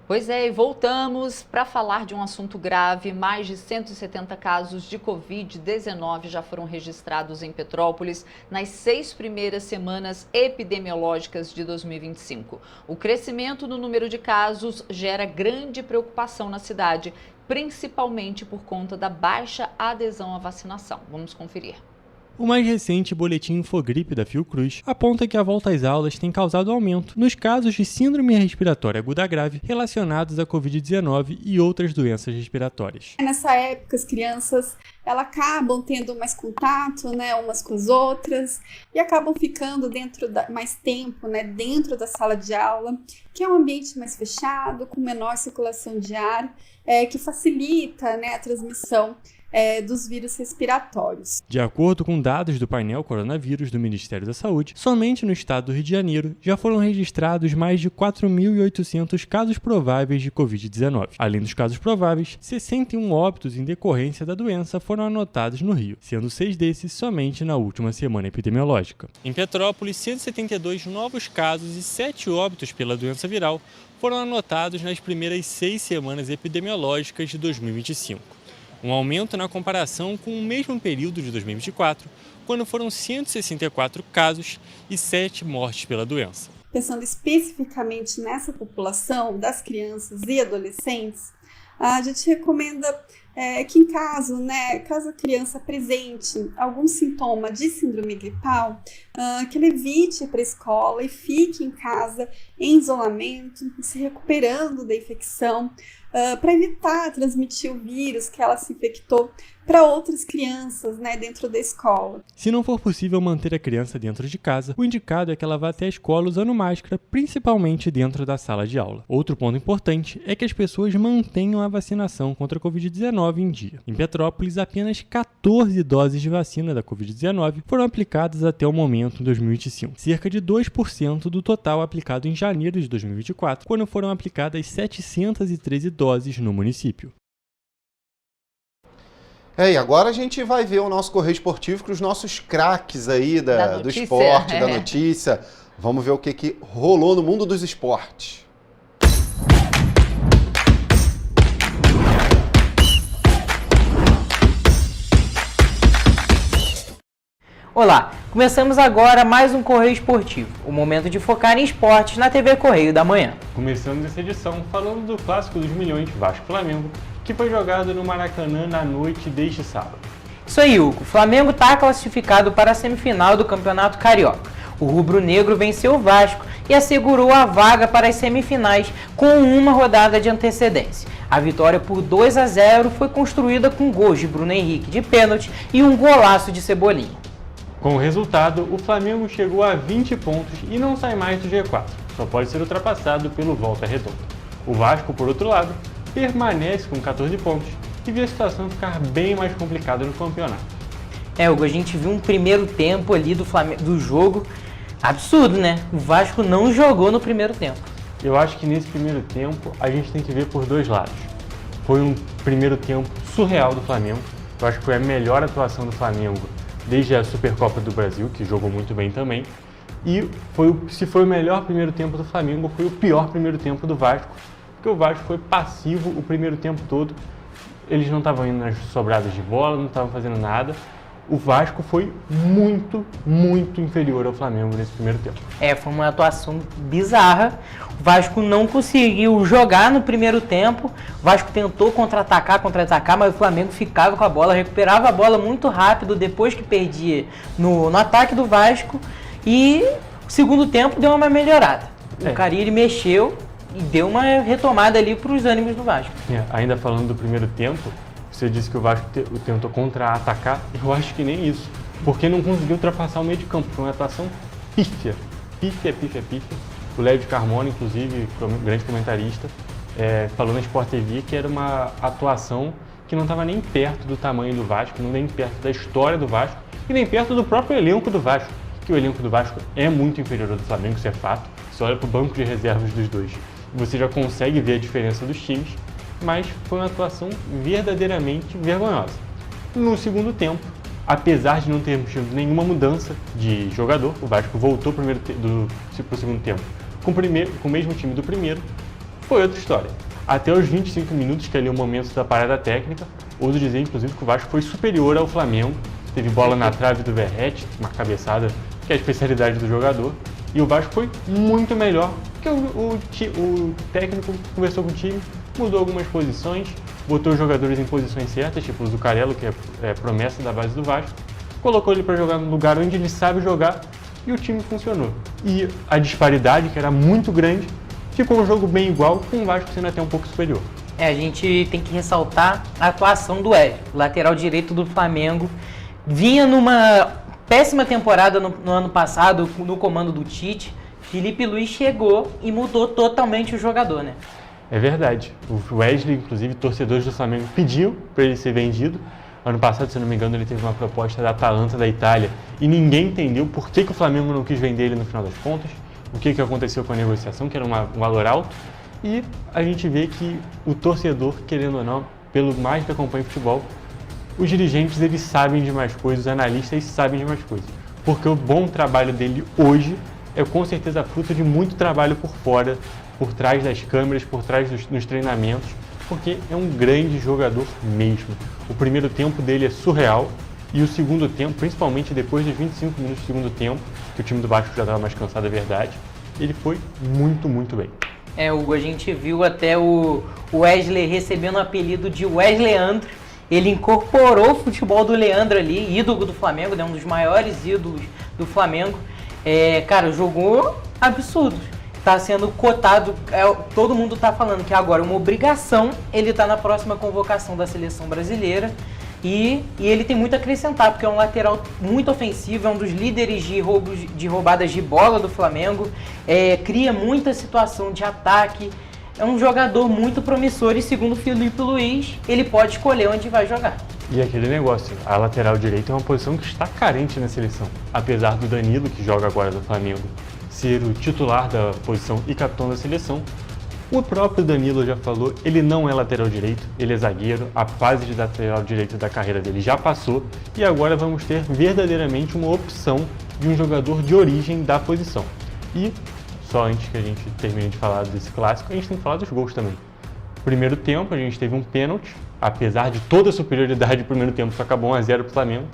Pois é, e voltamos para falar de um assunto grave. Mais de 170 casos de Covid-19 já foram registrados em Petrópolis nas 6 primeiras semanas epidemiológicas de 2025. O crescimento no número de casos gera grande preocupação na cidade, principalmente por conta da baixa adesão à vacinação. Vamos conferir. O mais recente boletim Infogripe da Fiocruz aponta que a volta às aulas tem causado aumento nos casos de síndrome respiratória aguda grave relacionados à Covid-19 e outras doenças respiratórias. Nessa época, as crianças acabam tendo mais contato, umas com as outras, e acabam ficando mais tempo, dentro da sala de aula, que é um ambiente mais fechado, com menor circulação de ar, que facilita a transmissão dos vírus respiratórios. De acordo com dados do painel Coronavírus do Ministério da Saúde, somente no estado do Rio de Janeiro já foram registrados mais de 4.800 casos prováveis de Covid-19. Além dos casos prováveis, 61 óbitos em decorrência da doença foram anotados no Rio, sendo 6 desses somente na última semana epidemiológica. Em Petrópolis, 172 novos casos e 7 óbitos pela doença viral foram anotados nas primeiras 6 semanas epidemiológicas de 2025. Um aumento na comparação com o mesmo período de 2024, quando foram 164 casos e 7 mortes pela doença. Pensando especificamente nessa população das crianças e adolescentes, a gente recomenda que em caso a criança apresente algum sintoma de síndrome gripal, que ele evite ir para a escola e fique em casa em isolamento, se recuperando da infecção, para evitar transmitir o vírus que ela se infectou para outras crianças, né, dentro da escola. Se não for possível manter a criança dentro de casa, o indicado é que ela vá até a escola usando máscara, principalmente dentro da sala de aula. Outro ponto importante é que as pessoas mantenham a vacinação contra a Covid-19 em dia. Em Petrópolis, apenas 14 doses de vacina da Covid-19 foram aplicadas até o momento em 2025, cerca de 2% do total aplicado em janeiro de 2024, quando foram aplicadas 713 doses no município. E agora a gente vai ver o nosso Correio Esportivo com os nossos craques aí do esporte, da notícia. Vamos ver o que rolou no mundo dos esportes. Olá, começamos agora mais um Correio Esportivo, o momento de focar em esportes na TV Correio da Manhã. Começamos essa edição falando do Clássico dos Milhões Vasco-Flamengo, que foi jogado no Maracanã na noite deste sábado. Isso aí, Hugo. O Flamengo está classificado para a semifinal do Campeonato Carioca. O rubro-negro venceu o Vasco e assegurou a vaga para as semifinais com uma rodada de antecedência. A vitória por 2-0 foi construída com gols de Bruno Henrique de pênalti e um golaço de Cebolinha. Com o resultado, o Flamengo chegou a 20 pontos e não sai mais do G4. Só pode ser ultrapassado pelo Volta Redonda. O Vasco, por outro lado, permanece com 14 pontos e viu a situação ficar bem mais complicada no campeonato. Hugo, a gente viu um primeiro tempo ali do jogo absurdo, né? O Vasco não jogou no primeiro tempo. Eu acho que nesse primeiro tempo a gente tem que ver por dois lados. Foi um primeiro tempo surreal do Flamengo. Eu acho que foi a melhor atuação do Flamengo desde a Supercopa do Brasil, que jogou muito bem também. E se foi o melhor primeiro tempo do Flamengo, foi o pior primeiro tempo do Vasco, porque o Vasco foi passivo o primeiro tempo todo. Eles não estavam indo nas sobradas de bola, não estavam fazendo nada. O Vasco foi muito, muito inferior ao Flamengo nesse primeiro tempo. Foi uma atuação bizarra. O Vasco não conseguiu jogar no primeiro tempo. O Vasco tentou contra-atacar, mas o Flamengo ficava com a bola, recuperava a bola muito rápido depois que perdia no ataque do Vasco. E o segundo tempo deu uma melhorada. O Carille mexeu e deu uma retomada ali para os ânimos do Vasco. Ainda falando do primeiro tempo, você disse que o Vasco tentou contra-atacar. Eu acho que nem isso, porque não conseguiu ultrapassar o meio de campo. Foi uma atuação pífia. O Léo de Carmona, inclusive, que é um grande comentarista, falou na Sport TV que era uma atuação que não estava nem perto do tamanho do Vasco, nem perto da história do Vasco e nem perto do próprio elenco do Vasco, que o elenco do Vasco é muito inferior ao do Flamengo, isso é fato. Você olha para o banco de reservas dos dois, você já consegue ver a diferença dos times, mas foi uma atuação verdadeiramente vergonhosa. No segundo tempo, apesar de não termos tido nenhuma mudança de jogador, o Vasco voltou para o segundo tempo com o mesmo time do primeiro, foi outra história. Até os 25 minutos, que é ali o momento da parada técnica, ouso dizer, inclusive, que o Vasco foi superior ao Flamengo. Teve bola na trave do Verratti, uma cabeçada, que é a especialidade do jogador, e o Vasco foi muito melhor, porque o técnico conversou com o time, mudou algumas posições, botou os jogadores em posições certas, tipo o Zuccarello, que é promessa da base do Vasco, colocou ele para jogar no lugar onde ele sabe jogar e o time funcionou. E a disparidade, que era muito grande, ficou um jogo bem igual, com o Vasco sendo até um pouco superior. A gente tem que ressaltar a atuação do Wesley, lateral direito do Flamengo. Vinha numa péssima temporada no ano passado, no comando do Tite. Felipe Luiz chegou e mudou totalmente o jogador, né? É verdade. O Wesley, inclusive, torcedores do Flamengo pediu para ele ser vendido. Ano passado, se não me engano, ele teve uma proposta da Atalanta da Itália e ninguém entendeu por que o Flamengo não quis vender ele no final das contas, o que aconteceu com a negociação, que era um valor alto. E a gente vê que o torcedor, querendo ou não, pelo mais que acompanha futebol, os dirigentes eles sabem de mais coisas, os analistas sabem de mais coisas. Porque o bom trabalho dele hoje é com certeza fruto de muito trabalho por fora, por trás das câmeras, por trás dos treinamentos, porque é um grande jogador mesmo. O primeiro tempo dele é surreal e o segundo tempo, principalmente depois dos 25 minutos do segundo tempo, que o time do Vasco já estava mais cansado, é verdade, ele foi muito, muito bem. Hugo, a gente viu até o Wesley recebendo o apelido de Wesleandro. Ele incorporou o futebol do Leandro ali, ídolo do Flamengo, né? Um dos maiores ídolos do Flamengo. Cara, jogou absurdo. está sendo cotado, todo mundo está falando que agora é uma obrigação ele estar na próxima convocação da seleção brasileira. E ele tem muito a acrescentar, porque é um lateral muito ofensivo, é um dos líderes de roubadas de bola do Flamengo, cria muita situação de ataque, é um jogador muito promissor e, segundo o Felipe Luiz, ele pode escolher onde vai jogar. E aquele negócio, a lateral direita é uma posição que está carente na seleção. Apesar do Danilo, que joga agora no Flamengo, ser o titular da posição e capitão da seleção, o próprio Danilo já falou, ele não é lateral direito, ele é zagueiro, a fase de lateral direito da carreira dele já passou e agora vamos ter verdadeiramente uma opção de um jogador de origem da posição. E, só antes que a gente termine de falar desse clássico, a gente tem que falar dos gols também. Primeiro tempo, a gente teve um pênalti, apesar de toda a superioridade do primeiro tempo, só acabou 1-0 para o Flamengo.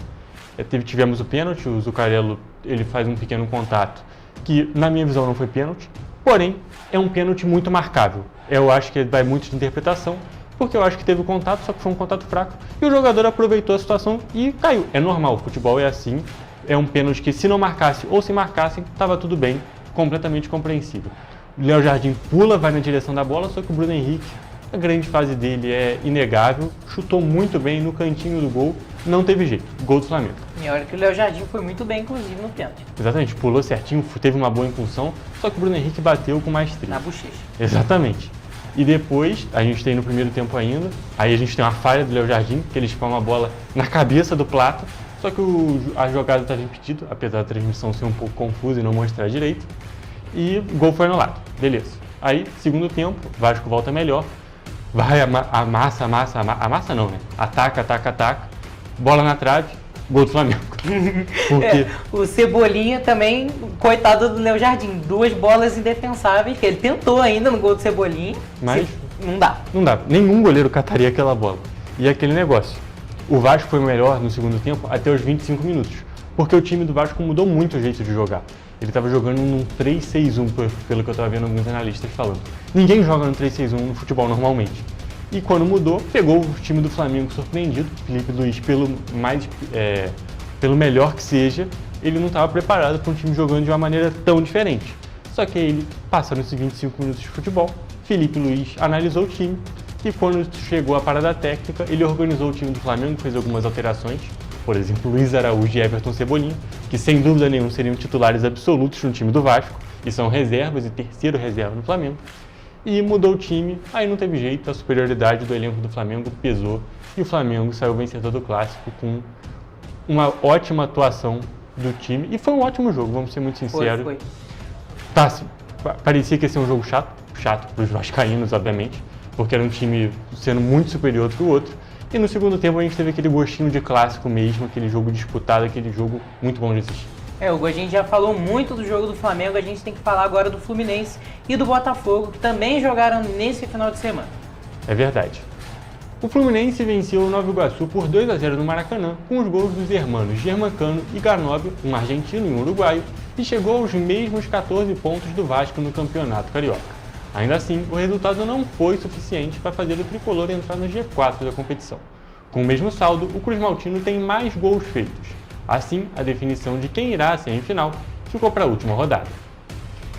Tivemos o pênalti, o Zuccarello ele faz um pequeno contato, que na minha visão não foi pênalti, porém é um pênalti muito marcável. Eu acho que vai muito de interpretação, porque eu acho que teve o contato, só que foi um contato fraco, e o jogador aproveitou a situação e caiu. É normal, o futebol é assim, é um pênalti que se não marcasse ou se marcassem, estava tudo bem, completamente compreensível. O Léo Jardim pula, vai na direção da bola, só que o Bruno Henrique, a grande fase dele é inegável, chutou muito bem no cantinho do gol, não teve jeito, gol do Flamengo. E olha que o Léo Jardim foi muito bem, inclusive, no pênalti. Exatamente, pulou certinho, teve uma boa impulsão, só que o Bruno Henrique bateu com maestria. Na bochecha. Exatamente. E depois, a gente tem no primeiro tempo ainda, aí a gente tem uma falha do Léo Jardim, que ele espalma a bola na cabeça do Plata, só que a jogada estava impedida, apesar da transmissão ser um pouco confusa e não mostrar direito, e o gol foi anulado, beleza. Aí, segundo tempo, Vasco volta melhor, vai, amassa não, né? Ataca, bola na trave, gol do Flamengo. Porque... o Cebolinha também, coitado do Léo Jardim, 2 bolas indefensáveis, que ele tentou ainda no gol do Cebolinha, mas não dá. Não dá, nenhum goleiro cataria aquela bola. E aquele negócio, o Vasco foi melhor no segundo tempo até os 25 minutos, porque o time do Vasco mudou muito o jeito de jogar. Ele estava jogando num 3-6-1, pelo que eu estava vendo alguns analistas falando. Ninguém joga no 3-6-1 no futebol normalmente. E quando mudou, pegou o time do Flamengo surpreendido. Felipe Luiz, pelo melhor que seja, ele não estava preparado para um time jogando de uma maneira tão diferente. Só que ele, passando esses 25 minutos de futebol, Felipe Luiz analisou o time e quando chegou a parada técnica, ele organizou o time do Flamengo, fez algumas alterações. Por exemplo, Luiz Araújo e Everton Cebolinha, que sem dúvida nenhuma seriam titulares absolutos no time do Vasco, e são reservas e terceiro reserva no Flamengo. E mudou o time, aí não teve jeito, a superioridade do elenco do Flamengo pesou, e o Flamengo saiu vencedor do Clássico com uma ótima atuação do time, e foi um ótimo jogo, vamos ser muito sinceros. Foi. Parecia que ia ser um jogo chato para os vascaínos, obviamente, porque era um time sendo muito superior do que o outro. E no segundo tempo a gente teve aquele gostinho de clássico mesmo, aquele jogo disputado, aquele jogo muito bom de assistir. Hugo, a gente já falou muito do jogo do Flamengo, a gente tem que falar agora do Fluminense e do Botafogo, que também jogaram nesse final de semana. É verdade. O Fluminense venceu o Nova Iguaçu por 2-0 no Maracanã, com os gols dos irmãos Germancano e Garnóbio, um argentino e um uruguaio, e chegou aos mesmos 14 pontos do Vasco no Campeonato Carioca. Ainda assim, o resultado não foi suficiente para fazer o tricolor entrar no G4 da competição. Com o mesmo saldo, o Cruz Maltino tem mais gols feitos. Assim, a definição de quem irá à semifinal ficou para a última rodada.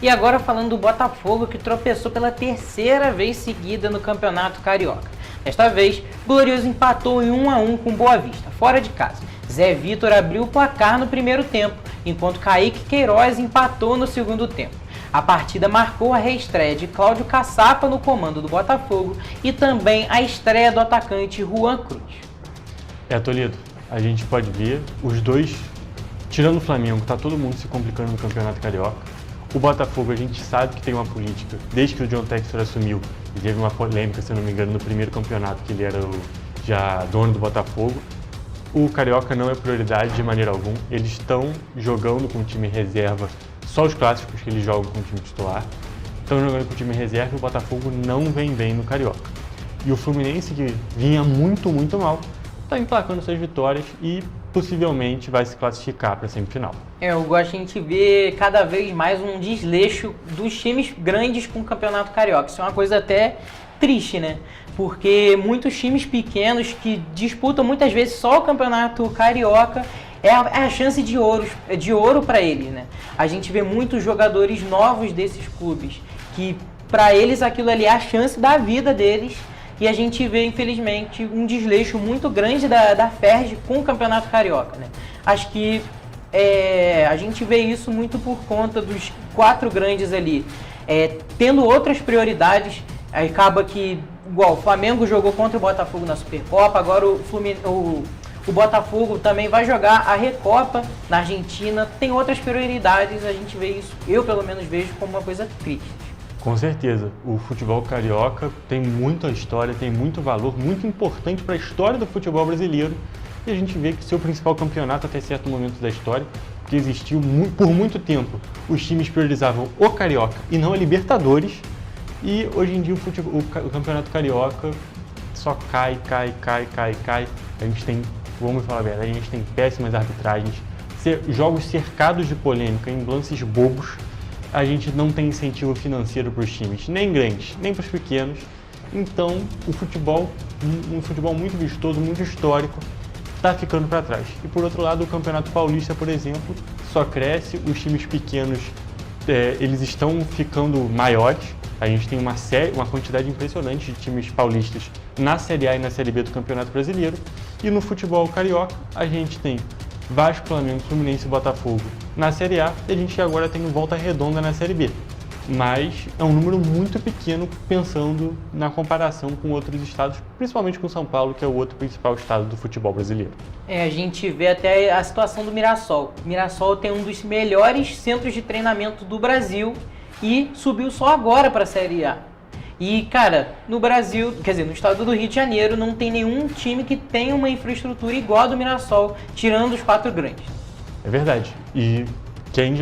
E agora falando do Botafogo, que tropeçou pela 3ª vez seguida no Campeonato Carioca. Desta vez, o Glorioso empatou em 1-1 com Boa Vista, fora de casa. Zé Vitor abriu o placar no primeiro tempo, enquanto Kaique Queiroz empatou no segundo tempo. A partida marcou a reestreia de Cláudio Caçapa no comando do Botafogo e também a estreia do atacante Juan Cruz. Toledo, a gente pode ver os dois, tirando o Flamengo, tá todo mundo se complicando no Campeonato Carioca. O Botafogo a gente sabe que tem uma política, desde que o John Textor assumiu, e teve uma polêmica, se eu não me engano, no primeiro campeonato que ele era já dono do Botafogo. O Carioca não é prioridade de maneira alguma, eles estão jogando com o time reserva, só os clássicos que eles jogam com o time titular, estão jogando com o time reserva e o Botafogo não vem bem no Carioca. E o Fluminense, que vinha muito mal, está emplacando suas vitórias e possivelmente vai se classificar para a semifinal. Eu gosto de a gente ver cada vez mais um desleixo dos times grandes com o Campeonato Carioca. Isso é uma coisa até triste, né? Porque muitos times pequenos que disputam muitas vezes só o Campeonato Carioca, é a chance de ouro para ele, né? A gente vê muitos jogadores novos desses clubes, que para eles aquilo ali é a chance da vida deles, e a gente vê, infelizmente, um desleixo muito grande da Ferj com o Campeonato Carioca, né? Acho que a gente vê isso muito por conta dos 4 grandes ali, tendo outras prioridades. Acaba que, igual, o Flamengo jogou contra o Botafogo na Supercopa, agora o Botafogo também vai jogar a Recopa na Argentina, tem outras prioridades, a gente vê isso, eu pelo menos vejo como uma coisa crítica. Com certeza, o futebol carioca tem muita história, tem muito valor, muito importante para a história do futebol brasileiro, e a gente vê que seu principal campeonato até certo momento da história, que existiu por muito tempo, os times priorizavam o Carioca e não a Libertadores, e hoje em dia o campeonato carioca só cai. A gente tem, vamos falar a verdade, a gente tem péssimas arbitragens, jogos cercados de polêmica em lances bobos. A gente não tem incentivo financeiro para os times, nem grandes, nem para os pequenos. Então, um futebol muito vistoso, muito histórico, está ficando para trás. E por outro lado, o Campeonato Paulista, por exemplo, só cresce, os times pequenos eles estão ficando maiores. A gente tem uma quantidade impressionante de times paulistas na Série A e na Série B do Campeonato Brasileiro. E no futebol carioca, a gente tem Vasco, Flamengo, Fluminense e Botafogo na Série A, e a gente agora tem Volta Redonda na Série B. Mas é um número muito pequeno pensando na comparação com outros estados, principalmente com São Paulo, que é o outro principal estado do futebol brasileiro. A gente vê até a situação do Mirassol. O Mirassol tem um dos melhores centros de treinamento do Brasil e subiu só agora para a Série A. E, cara, no Brasil, quer dizer, no estado do Rio de Janeiro, não tem nenhum time que tenha uma infraestrutura igual a do Mirassol, tirando os 4 grandes. É verdade. E quem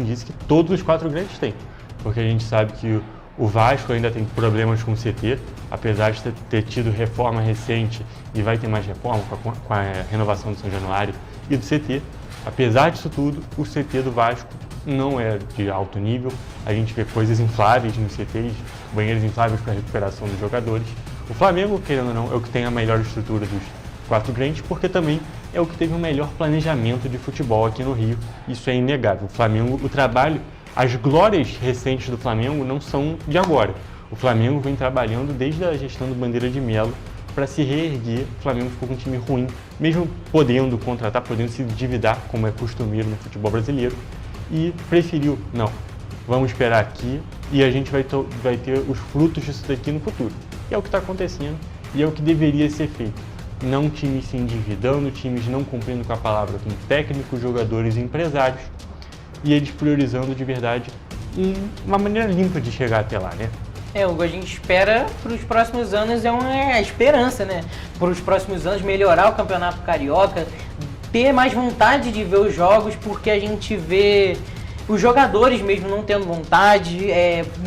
disse que todos os 4 grandes têm? Porque a gente sabe que o Vasco ainda tem problemas com o CT, apesar de ter tido reforma recente e vai ter mais reforma com a renovação do São Januário e do CT. Apesar disso tudo, o CT do Vasco não é de alto nível. A gente vê coisas infláveis nos CTs, banheiros infláveis para recuperação dos jogadores. O Flamengo, querendo ou não, é o que tem a melhor estrutura dos 4 grandes, porque também é o que teve o melhor planejamento de futebol aqui no Rio. Isso é inegável. O Flamengo, as glórias recentes do Flamengo não são de agora. O Flamengo vem trabalhando desde a gestão do Bandeira de Melo para se reerguer. O Flamengo ficou com um time ruim, mesmo podendo contratar, podendo se endividar, como é costumeiro no futebol brasileiro, e preferiu, não, vamos esperar aqui e a gente vai ter os frutos disso daqui no futuro. E é o que está acontecendo e é o que deveria ser feito. Não times se endividando, times não cumprindo com a palavra com técnicos, jogadores e empresários, e eles priorizando de verdade uma maneira limpa de chegar até lá, né? O que a gente espera para os próximos anos é a esperança, né? Para os próximos anos melhorar o Campeonato Carioca, ter mais vontade de ver os jogos, porque a gente vê os jogadores mesmo não tendo vontade,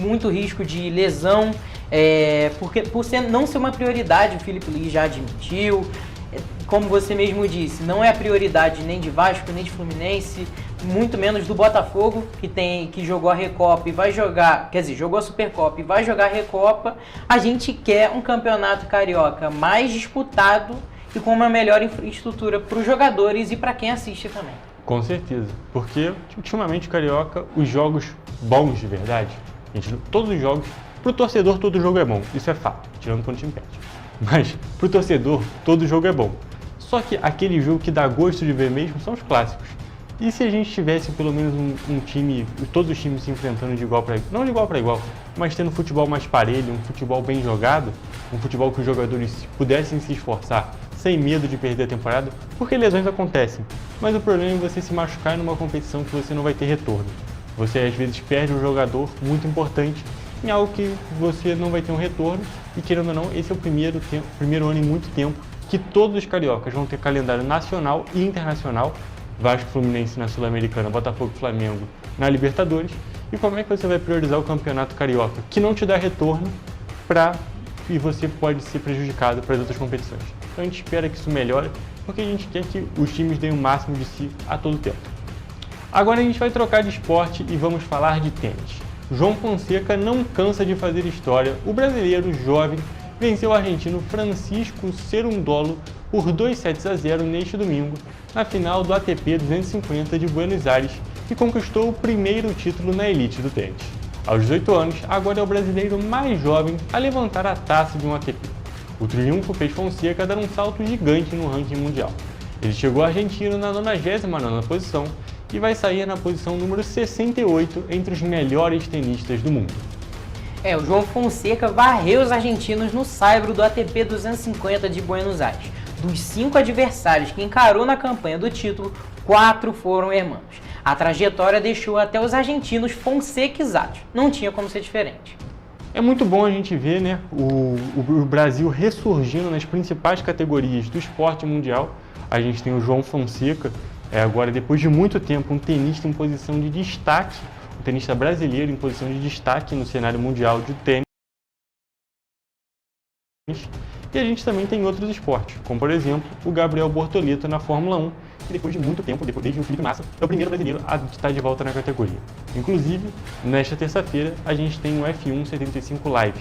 muito risco de lesão, porque por não ser uma prioridade, o Filipe Luiz já admitiu, como você mesmo disse, não é a prioridade nem de Vasco, nem de Fluminense, muito menos do Botafogo, que jogou a Recopa e vai jogar, jogou a Supercopa e vai jogar a Recopa. A gente quer um campeonato carioca mais disputado e com uma melhor infraestrutura para os jogadores e para quem assiste também. Com certeza, porque ultimamente o Carioca, os jogos bons de verdade, todos os jogos, para o torcedor todo jogo é bom, isso é fato, tirando quando o time perde. Mas para o torcedor todo jogo é bom. Só que aquele jogo que dá gosto de ver mesmo são os clássicos. E se a gente tivesse pelo menos um time, todos os times se enfrentando de igual para igual, não de igual para igual, mas tendo um futebol mais parelho, um futebol bem jogado, um futebol que os jogadores pudessem se esforçar sem medo de perder a temporada, porque lesões acontecem. Mas o problema é você se machucar numa competição que você não vai ter retorno. Você às vezes perde um jogador muito importante em algo que você não vai ter um retorno, e querendo ou não, esse é o primeiro ano em muito tempo que todos os cariocas vão ter calendário nacional e internacional, Vasco, Fluminense na Sul-Americana, Botafogo, Flamengo na Libertadores. E como é que você vai priorizar o campeonato carioca, que não te dá retorno, e você pode ser prejudicado para as outras competições? Então a gente espera que isso melhore, porque a gente quer que os times deem o máximo de si a todo tempo. Agora a gente vai trocar de esporte e vamos falar de tênis. João Fonseca não cansa de fazer história. O brasileiro jovem venceu o argentino Francisco Cerundolo por 2-0 neste domingo, na final do ATP 250 de Buenos Aires, e conquistou o primeiro título na elite do tênis. Aos 18 anos, agora é o brasileiro mais jovem a levantar a taça de um ATP. O triunfo fez Fonseca dar um salto gigante no ranking mundial. Ele chegou argentino na 99ª posição e vai sair na posição número 68 entre os melhores tenistas do mundo. O João Fonseca varreu os argentinos no saibro do ATP 250 de Buenos Aires. Dos 5 adversários que encarou na campanha do título, 4 foram irmãos. A trajetória deixou até os argentinos fonsequizados. Não tinha como ser diferente. É muito bom a gente ver, né, o Brasil ressurgindo nas principais categorias do esporte mundial. A gente tem o João Fonseca, agora depois de muito tempo, um tenista em posição de destaque, um tenista brasileiro em posição de destaque no cenário mundial de tênis. E a gente também tem outros esportes, como por exemplo o Gabriel Bortoleto na Fórmula 1, que depois de muito tempo, desde o Felipe Massa, é o primeiro brasileiro a estar de volta na categoria. Inclusive, nesta terça-feira, a gente tem o F1 75 Live,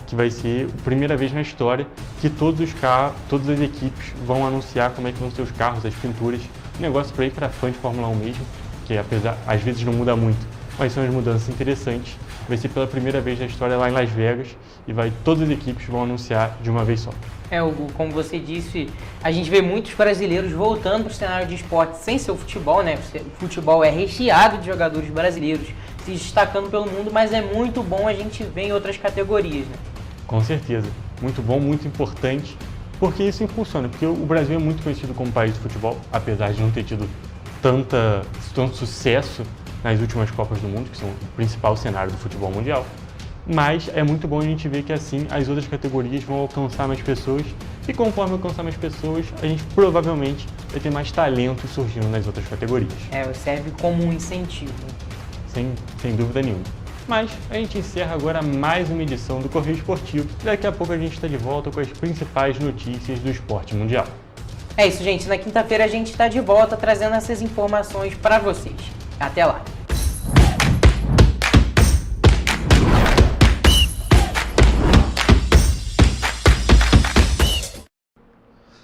que vai ser a primeira vez na história que todas as equipes vão anunciar como é que vão ser os carros, as pinturas, um negócio para ir para fã de Fórmula 1 mesmo, que apesar, às vezes não muda muito, mas são as mudanças interessantes. Vai ser pela primeira vez na história lá em Las Vegas e todas as equipes vão anunciar de uma vez só. Hugo, como você disse, a gente vê muitos brasileiros voltando para o cenário de esporte sem ser o futebol, né? O futebol é recheado de jogadores brasileiros se destacando pelo mundo, mas é muito bom a gente ver em outras categorias, né? Com certeza. Muito bom, muito importante, porque isso impulsiona, porque o Brasil é muito conhecido como país de futebol, apesar de não ter tido tanto sucesso nas últimas Copas do Mundo, que são o principal cenário do futebol mundial. Mas é muito bom a gente ver que assim as outras categorias vão alcançar mais pessoas e conforme alcançar mais pessoas, a gente provavelmente vai ter mais talento surgindo nas outras categorias. Serve como um incentivo. Sem dúvida nenhuma. Mas a gente encerra agora mais uma edição do Correio Esportivo. Daqui a pouco a gente está de volta com as principais notícias do esporte mundial. É isso, gente. Na quinta-feira a gente está de volta trazendo essas informações para vocês. Até lá!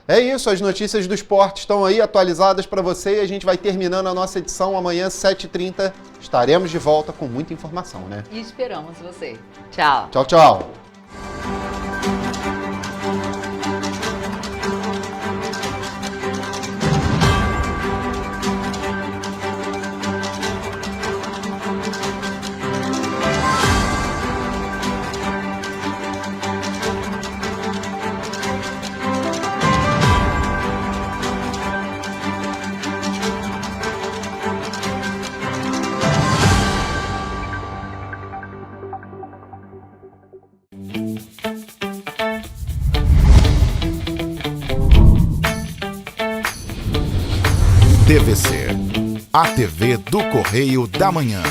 É isso, as notícias do esporte estão aí atualizadas para você e a gente vai terminando a nossa edição amanhã, 7h30. Estaremos de volta com muita informação, né? E esperamos você. Tchau. Tchau, tchau. TVC, a TV do Correio da Manhã.